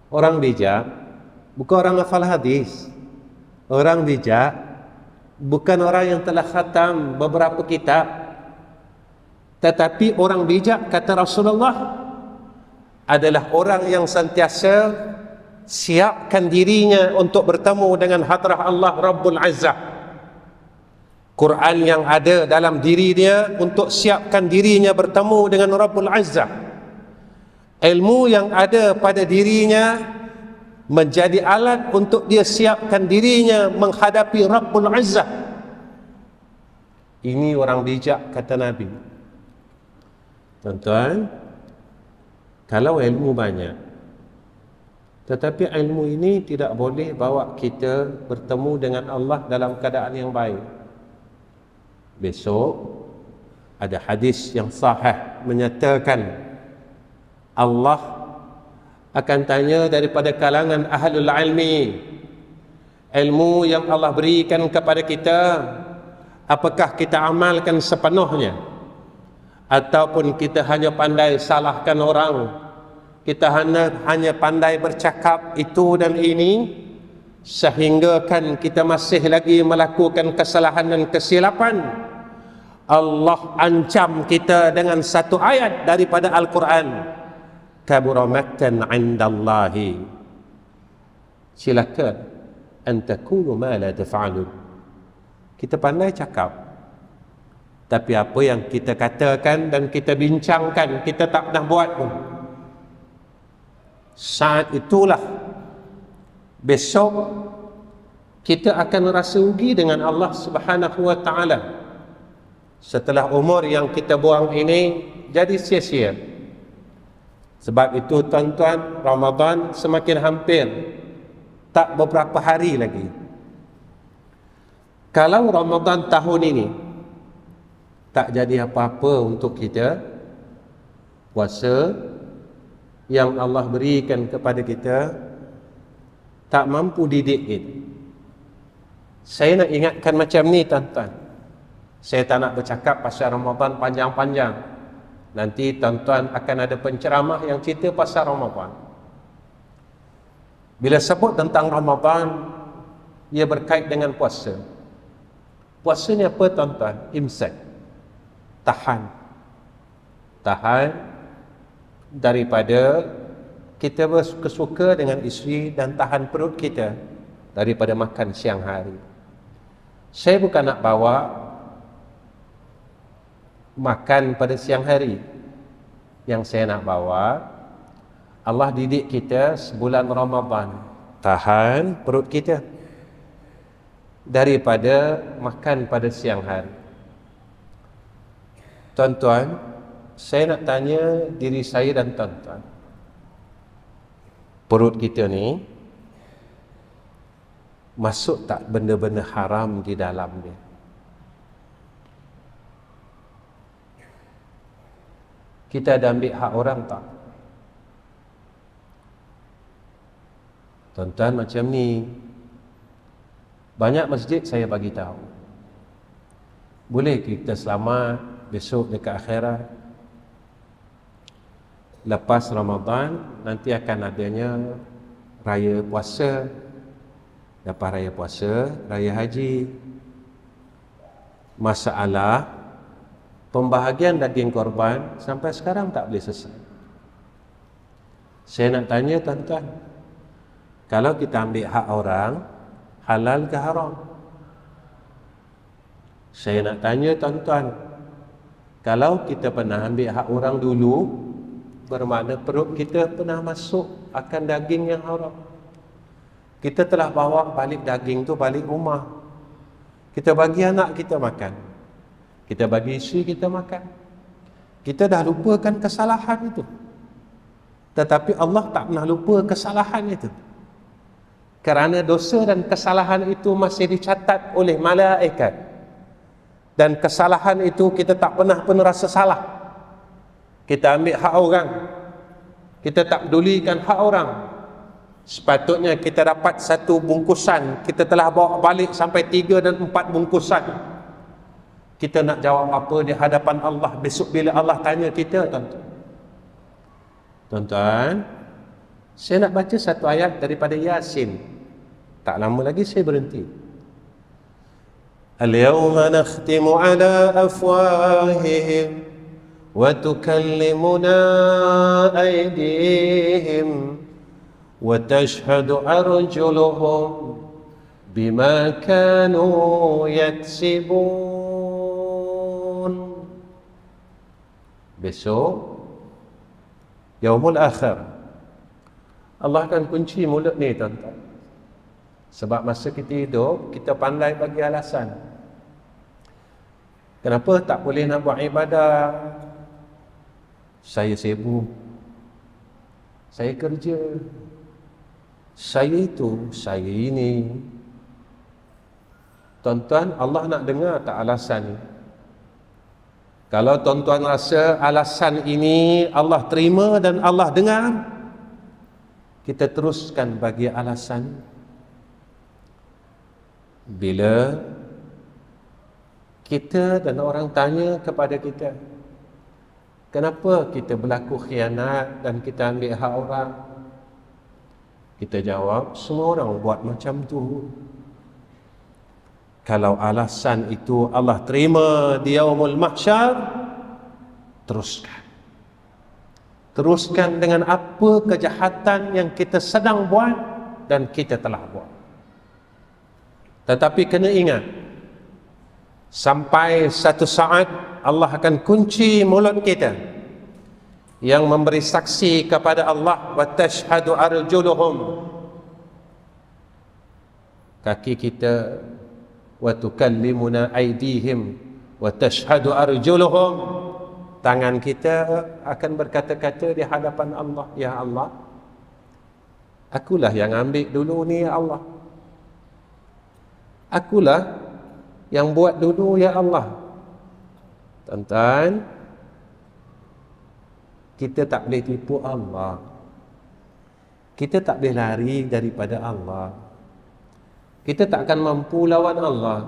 Orang bijak bukan orang hafal hadis. Orang bijak bukan orang yang telah khatam beberapa kitab. Tetapi orang bijak, kata Rasulullah, adalah orang yang sentiasa siapkan dirinya untuk bertemu dengan hadrah Allah Rabbul Azzah. Quran yang ada dalam diri dia untuk siapkan dirinya bertemu dengan Rabbul Azzah. Ilmu yang ada pada dirinya menjadi alat untuk dia siapkan dirinya menghadapi Rabbul Azzah. Ini orang bijak, kata Nabi. Tuan-tuan, kalau ilmu banyak tetapi ilmu ini tidak boleh bawa kita bertemu dengan Allah dalam keadaan yang baik, besok ada hadis yang sahih menyatakan Allah akan tanya daripada kalangan ahlul ilmi, ilmu yang Allah berikan kepada kita, apakah kita amalkan sepenuhnya, ataupun kita hanya pandai salahkan orang, kita hanya pandai bercakap itu dan ini, sehingga kan kita masih lagi melakukan kesalahan dan kesilapan. Allah ancam kita dengan satu ayat daripada Al-Quran, kabura maktan 'indallahi, silakan an takunu ma la taf'alun. Kita pandai cakap, tapi apa yang kita katakan dan kita bincangkan, kita tak pernah buat pun. Saat itulah besok kita akan rasa rugi dengan Allah Subhanahu wa ta'ala. Setelah umur yang kita buang ini jadi sia-sia. Sebab itu tuan-tuan, Ramadan semakin hampir, tak beberapa hari lagi. Kalau Ramadan tahun ini tak jadi apa-apa untuk kita, puasa yang Allah berikan kepada kita tak mampu didik kita. Saya nak ingatkan macam ni, tuan-tuan. Saya tak nak bercakap pasal Ramadan panjang-panjang. Nanti tuan-tuan akan ada penceramah yang cerita pasal Ramadan. Bila sebut tentang Ramadan, ia berkait dengan puasa. Puasa ni apa, tuan-tuan? Imsak, tahan daripada kita bersuka-suka dengan isteri, dan tahan perut kita daripada makan siang hari. Saya bukan nak bawa makan pada siang hari. Yang saya nak bawa, Allah didik kita sebulan Ramadan, tahan perut kita daripada makan pada siang hari. Tuan-tuan, saya nak tanya diri saya dan tuan-tuan, perut kita ni masuk tak benda-benda haram di dalam dia? Kita ada ambil hak orang tak? Tuan-tuan, macam ni banyak masjid saya bagi tahu, boleh kita selamat besok dekat akhirat. Lepas Ramadan nanti akan adanya raya puasa. Lepas raya puasa, raya haji. Masalah pembahagian daging korban sampai sekarang tak boleh selesai. Saya nak tanya tuan-tuan, kalau kita ambil hak orang, halal ke haram? Saya nak tanya tuan-tuan, kalau kita pernah ambil hak orang dulu, bermakna perut kita pernah masuk akan daging yang haram. Kita telah bawa balik daging tu balik rumah. Kita bagi anak kita makan, kita bagi isteri kita makan. Kita dah lupakan kesalahan itu, tetapi Allah tak pernah lupa kesalahan itu. Kerana dosa dan kesalahan itu masih dicatat oleh malaikat. Dan kesalahan itu kita tak pernah pun rasa salah. Kita ambil hak orang, kita tak pedulikan hak orang. Sepatutnya kita dapat satu bungkusan, kita telah bawa balik sampai 3 dan 4 bungkusan. Kita nak jawab apa di hadapan Allah besok bila Allah tanya kita, tuan-tuan? Tuan-tuan, saya nak baca satu ayat daripada Yasin. Tak lama lagi saya berhenti. Al-yawma nakhtimu ala afwahihim wa tukallimuna aydihim wa tashhadu arjuluhum bima kanu yaksibun. Besok Yaumul Akhir, Allah akan kunci mulut ni, tuan-tuan. Sebab masa kita hidup, kita pandai bagi alasan. Kenapa tak boleh nak buat ibadah? Saya sibuk, saya kerja, saya itu, saya ini. Tuan-tuan, Allah nak dengar tak alasan ni? Kalau tuan-tuan rasa alasan ini Allah terima dan Allah dengar, kita teruskan bagi alasan. Bila kita dan orang tanya kepada kita, kenapa kita berlaku khianat dan kita ambil hak orang? Kita jawab, semua orang buat macam tu. Kalau alasan itu Allah terima di Yaumul Mahsyar, teruskan. Teruskan dengan apa kejahatan yang kita sedang buat dan kita telah buat. Tetapi kena ingat, sampai satu saat Allah akan kunci mulut kita yang memberi saksi kepada Allah, wa tashhadu arjuluhum, kaki kita, wa tukallimuna aydihim wa tashhadu arjuluhum, tangan kita akan berkata-kata di hadapan Allah, ya Allah, akulah yang ambil dulu ni, ya Allah, akulah yang buat dulu, ya Allah. Tuan-tuan, kita tak boleh tipu Allah, kita tak boleh lari daripada Allah, kita tak akan mampu lawan Allah,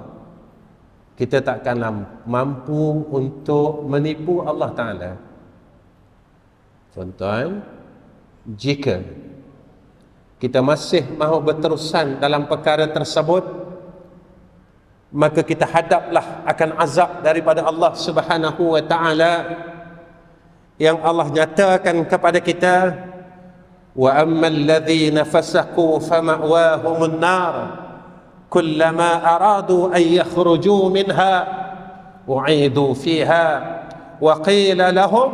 kita tak akan mampu untuk menipu Allah Ta'ala. Tuan-tuan, jika kita masih mahu berterusan dalam perkara tersebut, maka kita hadaplah akan azab daripada Allah Subhanahu wa Ta'ala yang Allah nyatakan kepada kita, wa ammal ladzina fasaqu fama'wahumun nar kullama aradu an yakhruju minha u'idu fiha wa qila lahum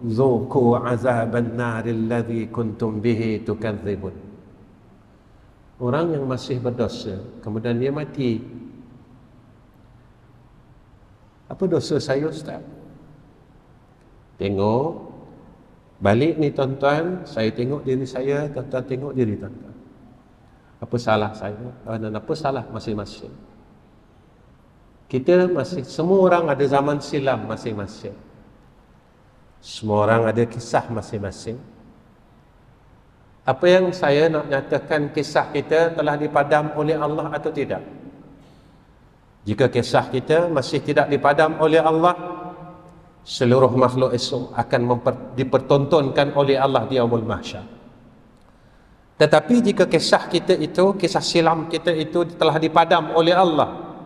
dhuqu azaban nar alladhi kuntum bihi tukadzibun. Orang yang masih berdosa kemudian dia mati, apa dosa saya, Ustaz? Tengok balik ni, tuan-tuan, saya tengok diri saya, tuan-tuan tengok diri tuan-tuan. Apa salah saya dan apa salah masing-masing? Kita masih, semua orang ada zaman silam masing-masing. Semua orang ada kisah masing-masing. Apa yang saya nak nyatakan, kisah kita telah dipadam oleh Allah atau tidak? Jika kisah kita masih tidak dipadam oleh Allah, seluruh makhluk esok akan dipertontonkan oleh Allah di Yaumul Mahsyar. Tetapi jika kisah kita itu, kisah silam kita itu telah dipadam oleh Allah,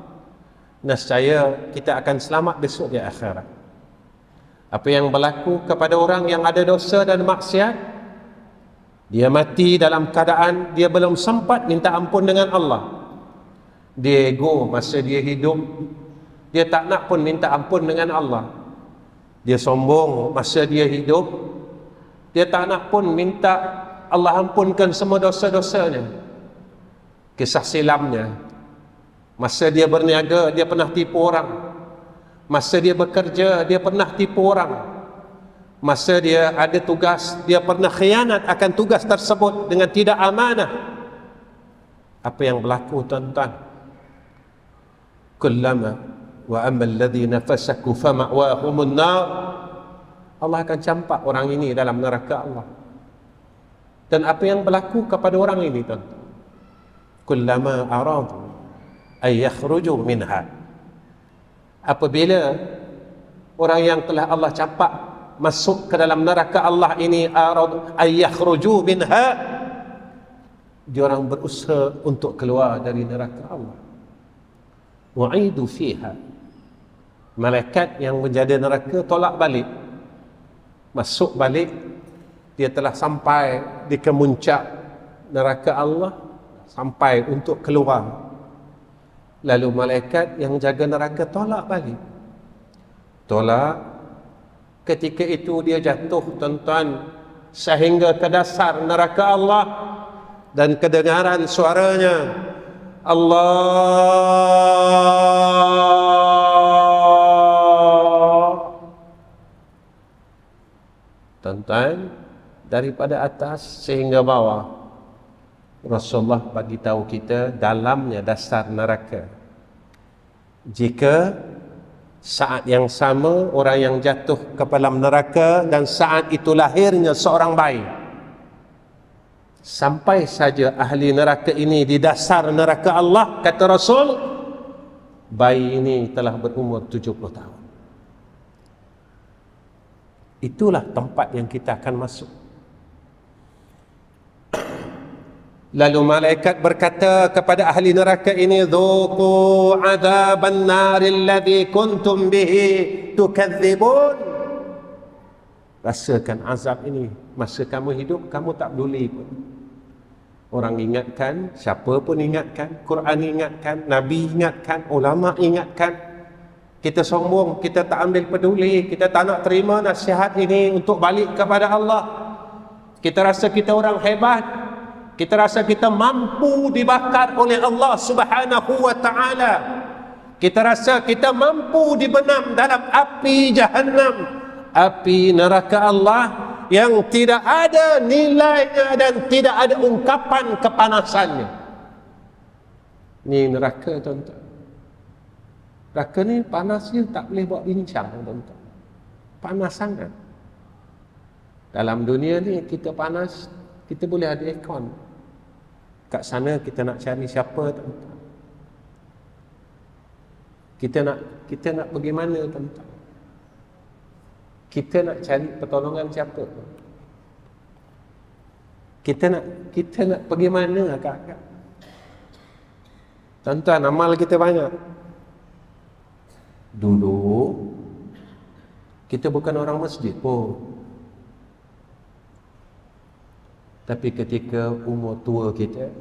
nescaya kita akan selamat besok di akhirat. Apa yang berlaku kepada orang yang ada dosa dan maksiat, dia mati dalam keadaan dia belum sempat minta ampun dengan Allah. Dia ego masa dia hidup, dia tak nak pun minta ampun dengan Allah. Dia sombong masa dia hidup, dia tak nak pun minta Allah ampunkan semua dosa-dosanya. Kisah silamnya, masa dia berniaga, dia pernah tipu orang. Masa dia bekerja, dia pernah tipu orang. Masa dia ada tugas, dia pernah khianat akan tugas tersebut dengan tidak amanah. Apa yang berlaku, tuan-tuan? Kullama wa ammal ladzina fasaku fama'wahumun nar. Allah akan campak orang ini dalam neraka Allah. Dan apa yang berlaku kepada orang ini, tuan-tuan? Kullama aradu ay yakhruju minha. Apabila orang yang telah Allah campak masuk ke dalam neraka Allah ini, aradu ay yakhruju minha, dia orang berusaha untuk keluar dari neraka Allah. Wa'idu fiha, malaikat yang menjaga neraka tolak balik, masuk balik. Dia telah sampai di kemuncak neraka Allah, sampai untuk keluar. Lalu malaikat yang jaga neraka tolak balik, tolak. Ketika itu dia jatuh, tuan-tuan, sehingga ke dasar neraka Allah, dan kedengaran suaranya, Allah. Tuan-tuan, daripada atas sehingga bawah, Rasulullah bagi tahu kita dalamnya dasar neraka. Jika saat yang sama orang yang jatuh ke dalam neraka dan saat itu lahirnya seorang bayi, sampai saja ahli neraka ini di dasar neraka Allah, kata Rasul, bayi ini telah berumur 70 tahun. Itulah tempat yang kita akan masuk. Lalu malaikat berkata kepada ahli neraka ini, "Dzuqu 'adzaban naril ladzi kuntum bihi tukadzibun." Rasakan azab ini. Masa kamu hidup, kamu tak peduli pun. Orang ingatkan, siapa pun ingatkan, Quran ingatkan, Nabi ingatkan, ulama ingatkan. Kita sombong, kita tak ambil peduli, kita tak nak terima nasihat ini untuk balik kepada Allah. Kita rasa kita orang hebat, kita rasa kita mampu dibakar oleh Allah Subhanahu wa ta'ala. Kita rasa kita mampu dibenam dalam api Jahannam, api neraka Allah yang tidak ada nilainya dan tidak ada ungkapan kepanasannya. Ini neraka, tuan-tuan. Neraka ni panasnya tak boleh buat bincang, tuan-tuan. Panas sangat. Dalam dunia ni kita panas, kita boleh ada aircon. Kat sana kita nak cari siapa, tuan-tuan? Kita nak pergi mana, tuan-tuan? Kita nak cari pertolongan siapa? Kita nak pergi mana, akak-akak? Tuan-tuan, amal kita banyak. Dulu kita bukan orang masjid pun. Tapi ketika umur tua kita,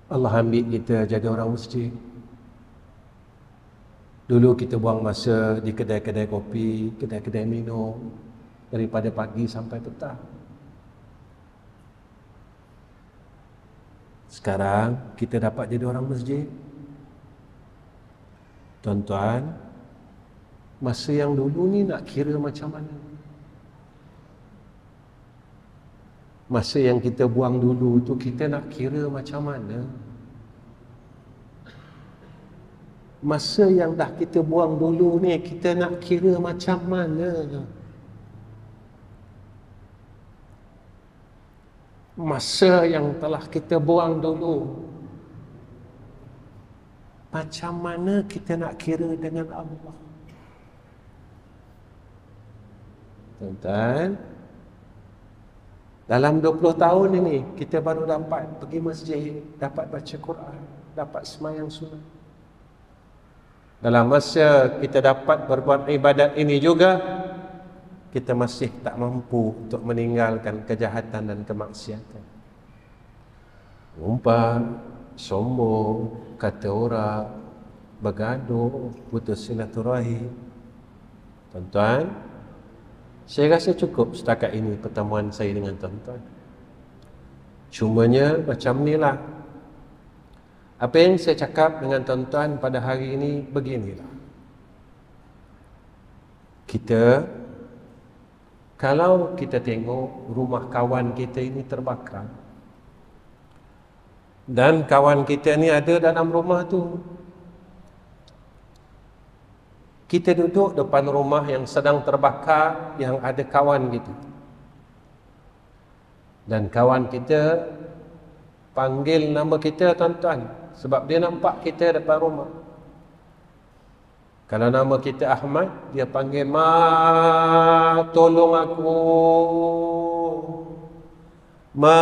Allah ambil kita jadi orang masjid. Dulu kita buang masa di kedai-kedai kopi, kedai-kedai minum, daripada pagi sampai petang. Sekarang kita dapat jadi orang masjid. Tuan-tuan, masa yang dulu ni nak kira macam mana? Masa yang kita buang dulu tu kita nak kira macam mana? Masa yang dah kita buang dulu ni kita nak kira macam mana? Masa yang telah kita buang dulu, macam mana kita nak kira dengan Allah? Tuan-tuan, dalam 20 tahun ini kita baru dapat pergi masjid, dapat baca Quran, dapat sembahyang sunat. Dalam masa kita dapat berbuat ibadat ini juga, kita masih tak mampu untuk meninggalkan kejahatan dan kemaksiatan. Umpat, sombong, kata orang, bergaduh, putus silaturahim. Tuan-tuan, saya rasa cukup setakat ini pertemuan saya dengan tuan-tuan. Cumanya macam inilah. Apa yang saya cakap dengan tuan-tuan pada hari ini beginilah. Kita, kalau kita tengok rumah kawan kita ini terbakar, dan kawan kita ni ada dalam rumah tu, Kita duduk depan rumah yang sedang terbakar, yang ada kawan kita. Dan kawan kita panggil nama kita tuan-tuan, sebab dia nampak kita depan rumah. Kalau nama kita Ahmad, dia panggil, "Ma, tolong aku. Ma,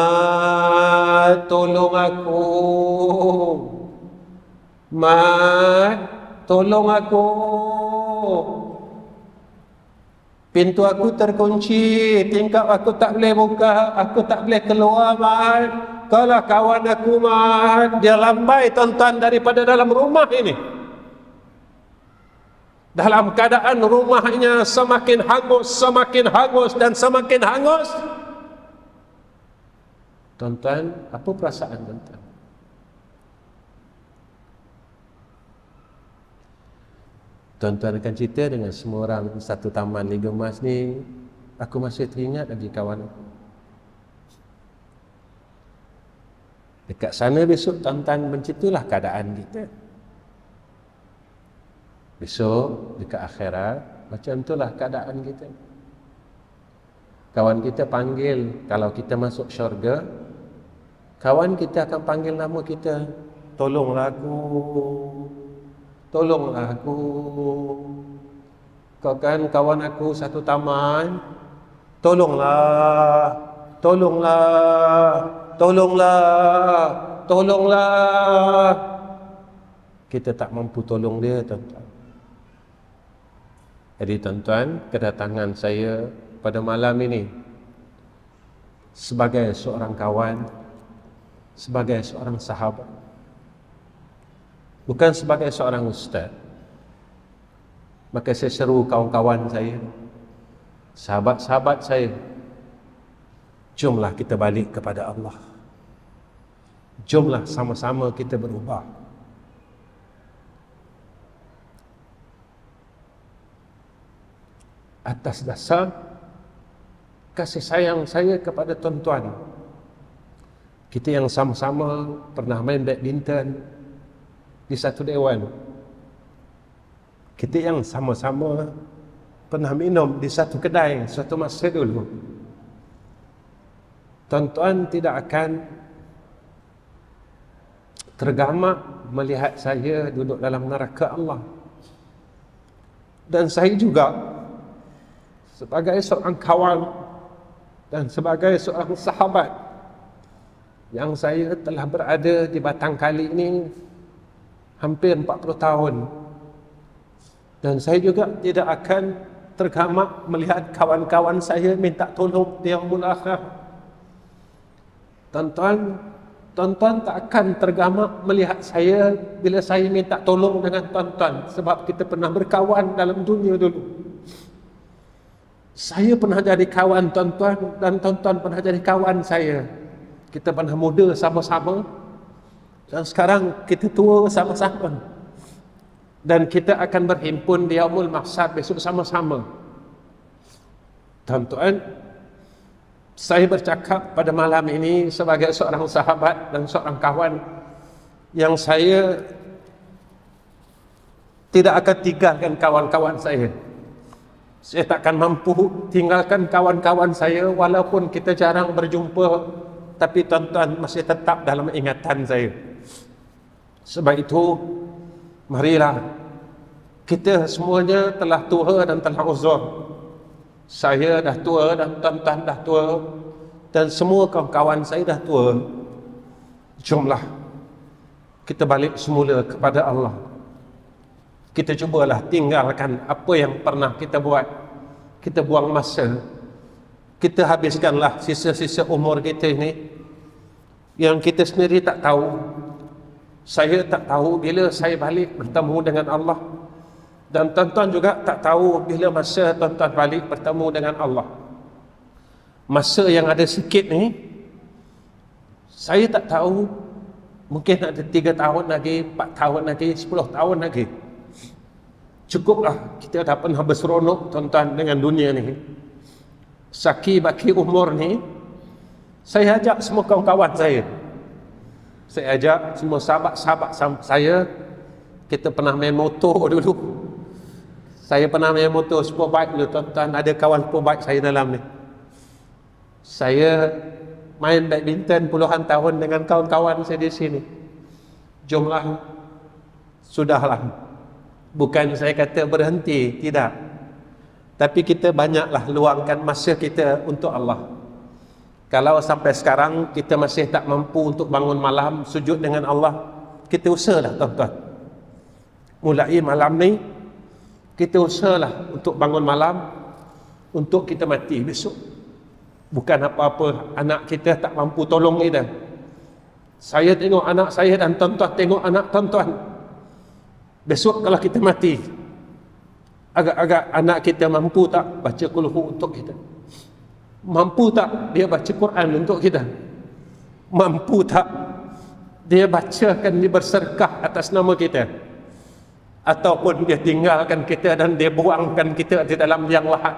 tolong aku. Ma, tolong aku. Pintu aku terkunci, tingkap aku tak boleh buka, aku tak boleh keluar, Mat. Kalau kawan aku, Mat, dia lambai tuan-tuan daripada dalam rumah ini. Dalam keadaan rumahnya semakin hangus dan semakin hangus. Tuan-tuan, apa perasaan tuan-tuan? Tuan-tuan akan cerita dengan semua orang satu taman Liga Emas ni, aku masih teringat lagi kawan aku. Dekat sana besok tuan-tuan mencitulah keadaan kita. Besok dekat akhirat macam itulah keadaan kita. Kawan kita panggil, kalau kita masuk syurga, kawan kita akan panggil nama kita, "Tolonglah aku. Tolonglah aku. Kau kan kawan aku satu taman. Tolonglah. Tolonglah. Tolonglah. Tolonglah." Kita tak mampu tolong dia, tuan-tuan. Jadi tuan-tuan, kedatangan saya pada malam ini sebagai seorang kawan, sebagai seorang sahabat, bukan sebagai seorang ustaz. Maka saya seru kawan-kawan saya, sahabat-sahabat saya, jomlah kita balik kepada Allah. Jomlah sama-sama kita berubah. Atas dasar kasih sayang saya kepada tuan-tuan, kita yang sama-sama pernah main badminton di satu dewan, kita yang sama-sama pernah minum di satu kedai suatu masa dulu. Tuan-tuan tidak akan tergamak melihat saya duduk dalam neraka Allah. Dan saya juga sebagai seorang kawan dan sebagai seorang sahabat yang saya telah berada di Batang Kali ini hampir 40 tahun, dan saya juga tidak akan tergamak melihat kawan-kawan saya minta tolong di yaumul akhir. Tuan-tuan tak akan tergamak melihat saya bila saya minta tolong dengan tuan-tuan, sebab kita pernah berkawan dalam dunia dulu. Saya pernah jadi kawan tuan-tuan, dan tuan-tuan pernah jadi kawan saya. Kita pernah muda sama-sama, dan sekarang kita tua sama-sama. Dan kita akan berhimpun di yaumul mahsyar besok sama-sama. Tuan-tuan, saya bercakap pada malam ini sebagai seorang sahabat dan seorang kawan yang saya tidak akan tinggalkan kawan-kawan saya. Saya takkan mampu tinggalkan kawan-kawan saya walaupun kita jarang berjumpa, tapi tuan-tuan masih tetap dalam ingatan saya. Sebab itu, marilah, kita semuanya telah tua dan telah uzur. Saya dah tua dan tuan-tuan dah tua, dan semua kawan-kawan saya dah tua. Jomlah kita balik semula kepada Allah. Kita cubalah tinggalkan apa yang pernah kita buat. Kita buang masa, kita habiskanlah sisa-sisa umur kita ini yang kita sendiri tak tahu. Saya tak tahu bila saya balik bertemu dengan Allah, dan tuan-tuan juga tak tahu bila masa tuan-tuan balik bertemu dengan Allah. Masa yang ada sikit ni, saya tak tahu, mungkin ada 3 tahun lagi, 4 tahun lagi, 10 tahun lagi. Cukuplah kita dah pernah berseronok tuan-tuan dengan dunia ni. Saki baki umur ni, saya ajak semua kawan-kawan saya. Saya ajak semua sahabat-sahabat saya. Kita pernah main motor dulu. Saya pernah main motor Superbike dulu tuan-tuan, ada kawan Superbike saya dalam ni. Saya main badminton puluhan tahun dengan kawan-kawan saya di sini. Jumlah sudahlah, bukan saya kata berhenti, tidak, tapi kita banyaklah luangkan masa kita untuk Allah. Kalau sampai sekarang kita masih tak mampu untuk bangun malam sujud dengan Allah, kita usahalah tuan-tuan. Mulai malam ni kita usahalah untuk bangun malam, untuk kita mati besok. Bukan apa-apa anak kita tak mampu tolong kita. Saya tengok anak saya dan tuan-tuan tengok anak tuan-tuan. Besok kalau kita mati, agak-agak anak kita mampu tak baca kulhu untuk kita? Mampu tak dia baca Quran untuk kita? Mampu tak dia bacakan, dia bersedekah atas nama kita? Ataupun dia tinggalkan kita dan dia buangkan kita di dalam liang lahat,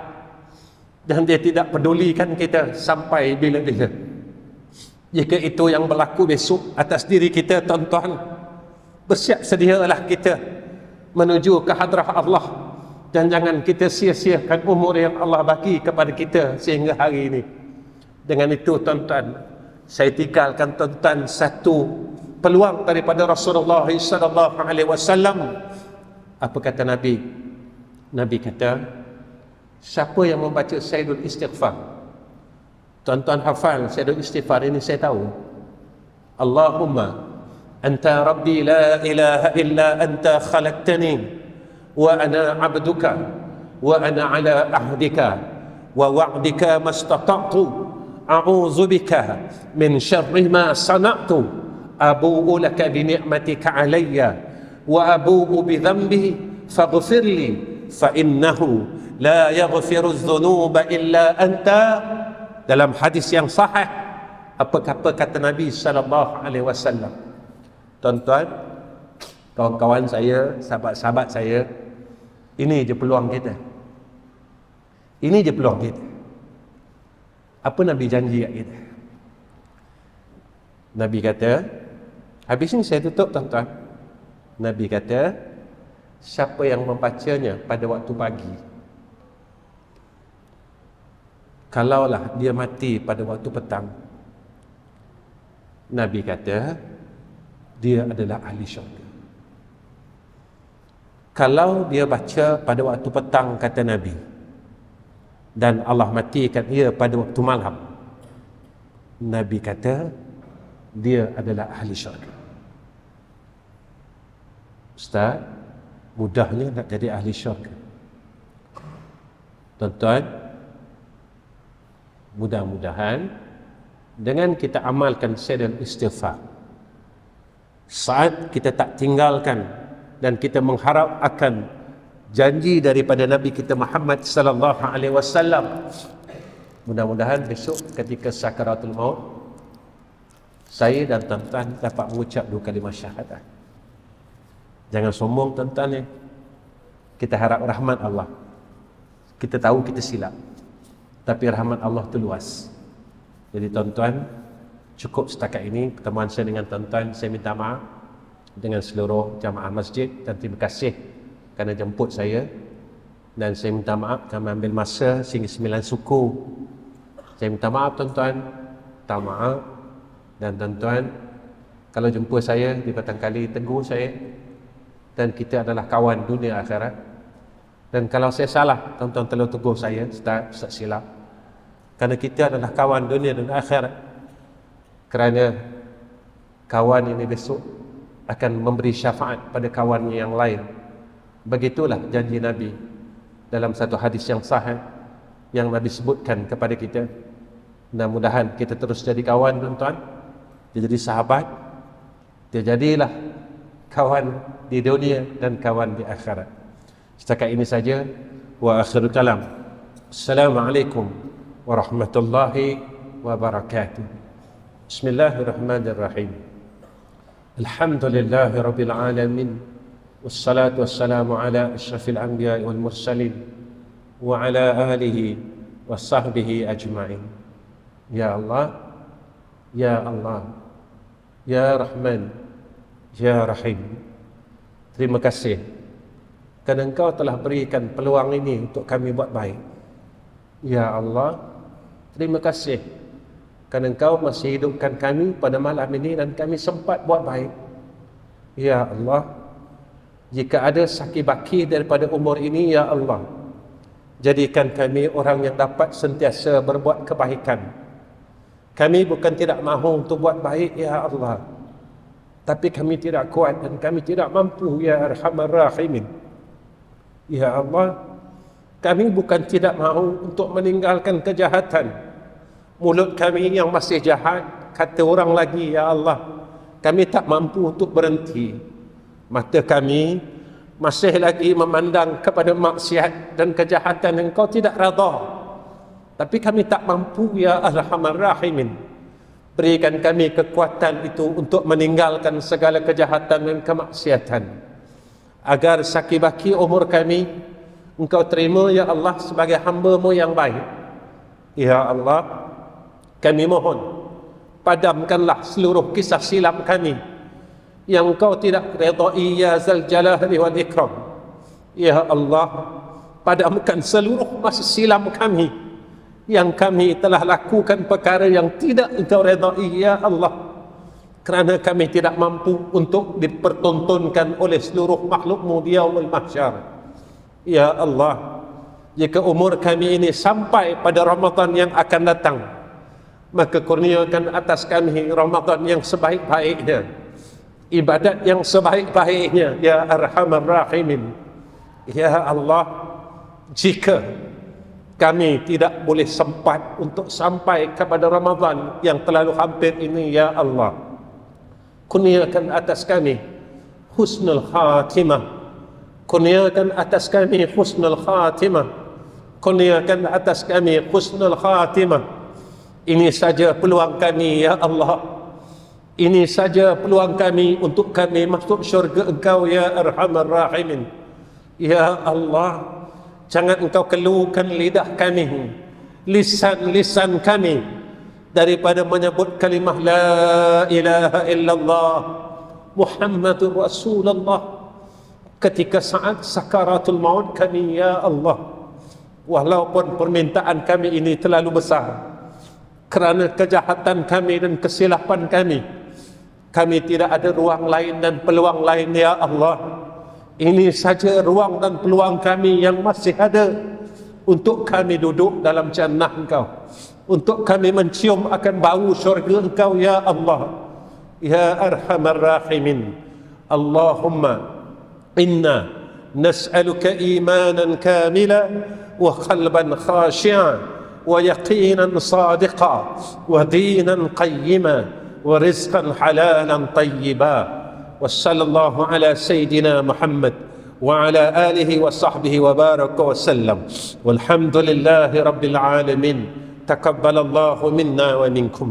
dan dia tidak pedulikan kita sampai bila-bila? Jika itu yang berlaku besok atas diri kita tuan-tuan, bersiap sedialah kita menuju ke hadrah Allah, dan jangan kita sia-siakan umur yang Allah bagi kepada kita sehingga hari ini. Dengan itu tuan-tuan, saya tinggalkan tuan-tuan satu peluang daripada Rasulullah SAW. Apa kata Nabi? Nabi kata, siapa yang membaca Sayyidul Istighfar? Tuan-tuan hafal Sayyidul Istighfar ini, saya tahu. Allahumma anta rabbi la ilaha illa anta khalaqtani wa ana abduka wa ana ala ahdika wa wa'dika mastata'tu a'udzu bika min syarri ma sana'tu abu'u laka bi ni'matika alayya wa abu'u bi dhanbi faghfir li fa innahu la yaghfiru adh-dhunuba illa anta. Dalam hadis yang sahih, apa kata Nabi sallallahu alaihi wasallam? Tuan-tuan, kawan-kawan saya, sahabat-sahabat saya, ini je peluang kita. Ini je peluang kita. Apa Nabi janji kat kita? Nabi kata, habis ni saya tutup tuan-tuan. Nabi kata, siapa yang membacanya pada waktu pagi, kalaulah dia mati pada waktu petang, Nabi kata dia adalah ahli syurga. Kalau dia baca pada waktu petang, kata Nabi, dan Allah matikan ia pada waktu malam, Nabi kata dia adalah ahli syurga. Ustaz, mudahnya nak jadi ahli syurga. Tuan-tuan, mudah-mudahan dengan kita amalkan Sayyidul Istighfar, saat kita tak tinggalkan dan kita mengharap akan janji daripada Nabi kita Muhammad sallallahu alaihi wasallam, mudah-mudahan besok ketika sakaratul maut, saya dan tuan-tuan dapat mengucap 2 kalimah syahadat. Jangan sombong tuan-tuan ya. Kita harap rahmat Allah. Kita tahu kita silap, tapi rahmat Allah itu luas. Jadi tuan-tuan, cukup setakat ini pertemuan saya dengan tuan-tuan. Saya minta maaf dengan seluruh jamaah masjid dan terima kasih kerana jemput saya. Dan saya minta maaf kerana ambil masa sehingga 9 suku. Saya minta maaf tuan-tuan, minta maaf. Dan tuan-tuan, kalau jumpa saya di petang kali, tegur saya. Dan kita adalah kawan dunia akhirat. Dan kalau saya salah, tuan-tuan tolong tegur saya, Ustaz silap. Kerana kita adalah kawan dunia dan akhirat. Kerana kawan ini besok akan memberi syafaat pada kawannya yang lain. Begitulah janji Nabi dalam satu hadis yang sahih yang Nabi sebutkan kepada kita. Mudah-mudahan kita terus jadi kawan tuan-tuan. Dia jadi sahabat. Dia jadilah kawan di dunia dan kawan di akhirat. Setakat ini saja. Wa akhirul kalam. Assalamualaikum warahmatullahi wabarakatuh. Bismillahirrahmanirrahim. Alhamdulillahi rabbil alamin. Wassalatu wassalamu ala asyrafil anbiya wal mursalin wa ala alihi wa sahbihi ajma'in. Ya Allah, Ya Allah, Ya Rahman, Ya Rahim. Terima kasih kerana Engkau telah berikan peluang ini untuk kami buat baik. Ya Allah, terima kasih kerana Engkau masih hidupkan kami pada malam ini dan kami sempat buat baik. Ya Allah, jika ada saki-baki daripada umur ini, Ya Allah, jadikan kami orang yang dapat sentiasa berbuat kebaikan. Kami bukan tidak mahu untuk buat baik, Ya Allah, tapi kami tidak kuat dan kami tidak mampu, Ya Arhamar Rahimin. Ya Allah, kami bukan tidak mahu untuk meninggalkan kejahatan. Mulut kami yang masih jahat, kata orang lagi, Ya Allah, kami tak mampu untuk berhenti. Mata kami masih lagi memandang kepada maksiat dan kejahatan yang Kau tidak redha. Tapi kami tak mampu, Ya Arhamar Rahimin. Berikan kami kekuatan itu untuk meninggalkan segala kejahatan dan kemaksiatan, agar saki-baki umur kami Engkau terima, Ya Allah, sebagai hamba-Mu yang baik. Ya Allah, kami mohon, padamkanlah seluruh kisah silam kami yang Engkau tidak redai, Ya Zal Jalali wal Ikram. Ya Allah, padamkan seluruh masa silam kami yang kami telah lakukan perkara yang tidak Engkau redai, Ya Allah, kerana kami tidak mampu untuk dipertontonkan oleh seluruh makhluk-Mu di yaumul mahsyar. Ya Allah, jika umur kami ini sampai pada Ramadan yang akan datang, maka kurniakan atas kami Ramadan yang sebaik-baiknya, ibadat yang sebaik-baiknya, Ya Arhamar Rahimin. Ya Allah, jika kami tidak boleh sempat untuk sampai kepada Ramadan yang terlalu hampir ini, Ya Allah, kurniakan atas kami husnul khatimah. Kurniakan atas kami husnul khatimah. Kurniakan atas kami husnul khatimah. Ini saja peluang kami, Ya Allah. Ini saja peluang kami untuk kami masuk syurga Engkau, Ya Arhamar Rahimin. Ya Allah, jangan Engkau keluhkan lidah kami, lisan-lisan kami daripada menyebut kalimah La ilaha illallah Muhammadur Rasulullah ketika saat sakaratul maut kami, Ya Allah. Walaupun permintaan kami ini terlalu besar, kerana kejahatan kami dan kesilapan kami tidak ada ruang lain dan peluang lain, Ya Allah. Ini saja ruang dan peluang kami yang masih ada untuk kami duduk dalam jannah Engkau, untuk kami mencium akan bau syurga Engkau, Ya Allah. Ya Arhamar Rahimin. Allahumma إنا نسألك إيمانا كاملا وقلبا خاشعا ويقينا صادقا ودينا قيما ورزقا حلالا طيبا. وصلى الله على سيدنا محمد وعلى آله وصحبه وبارك وسلم والحمد لله رب العالمين. تقبل الله منا ومنكم.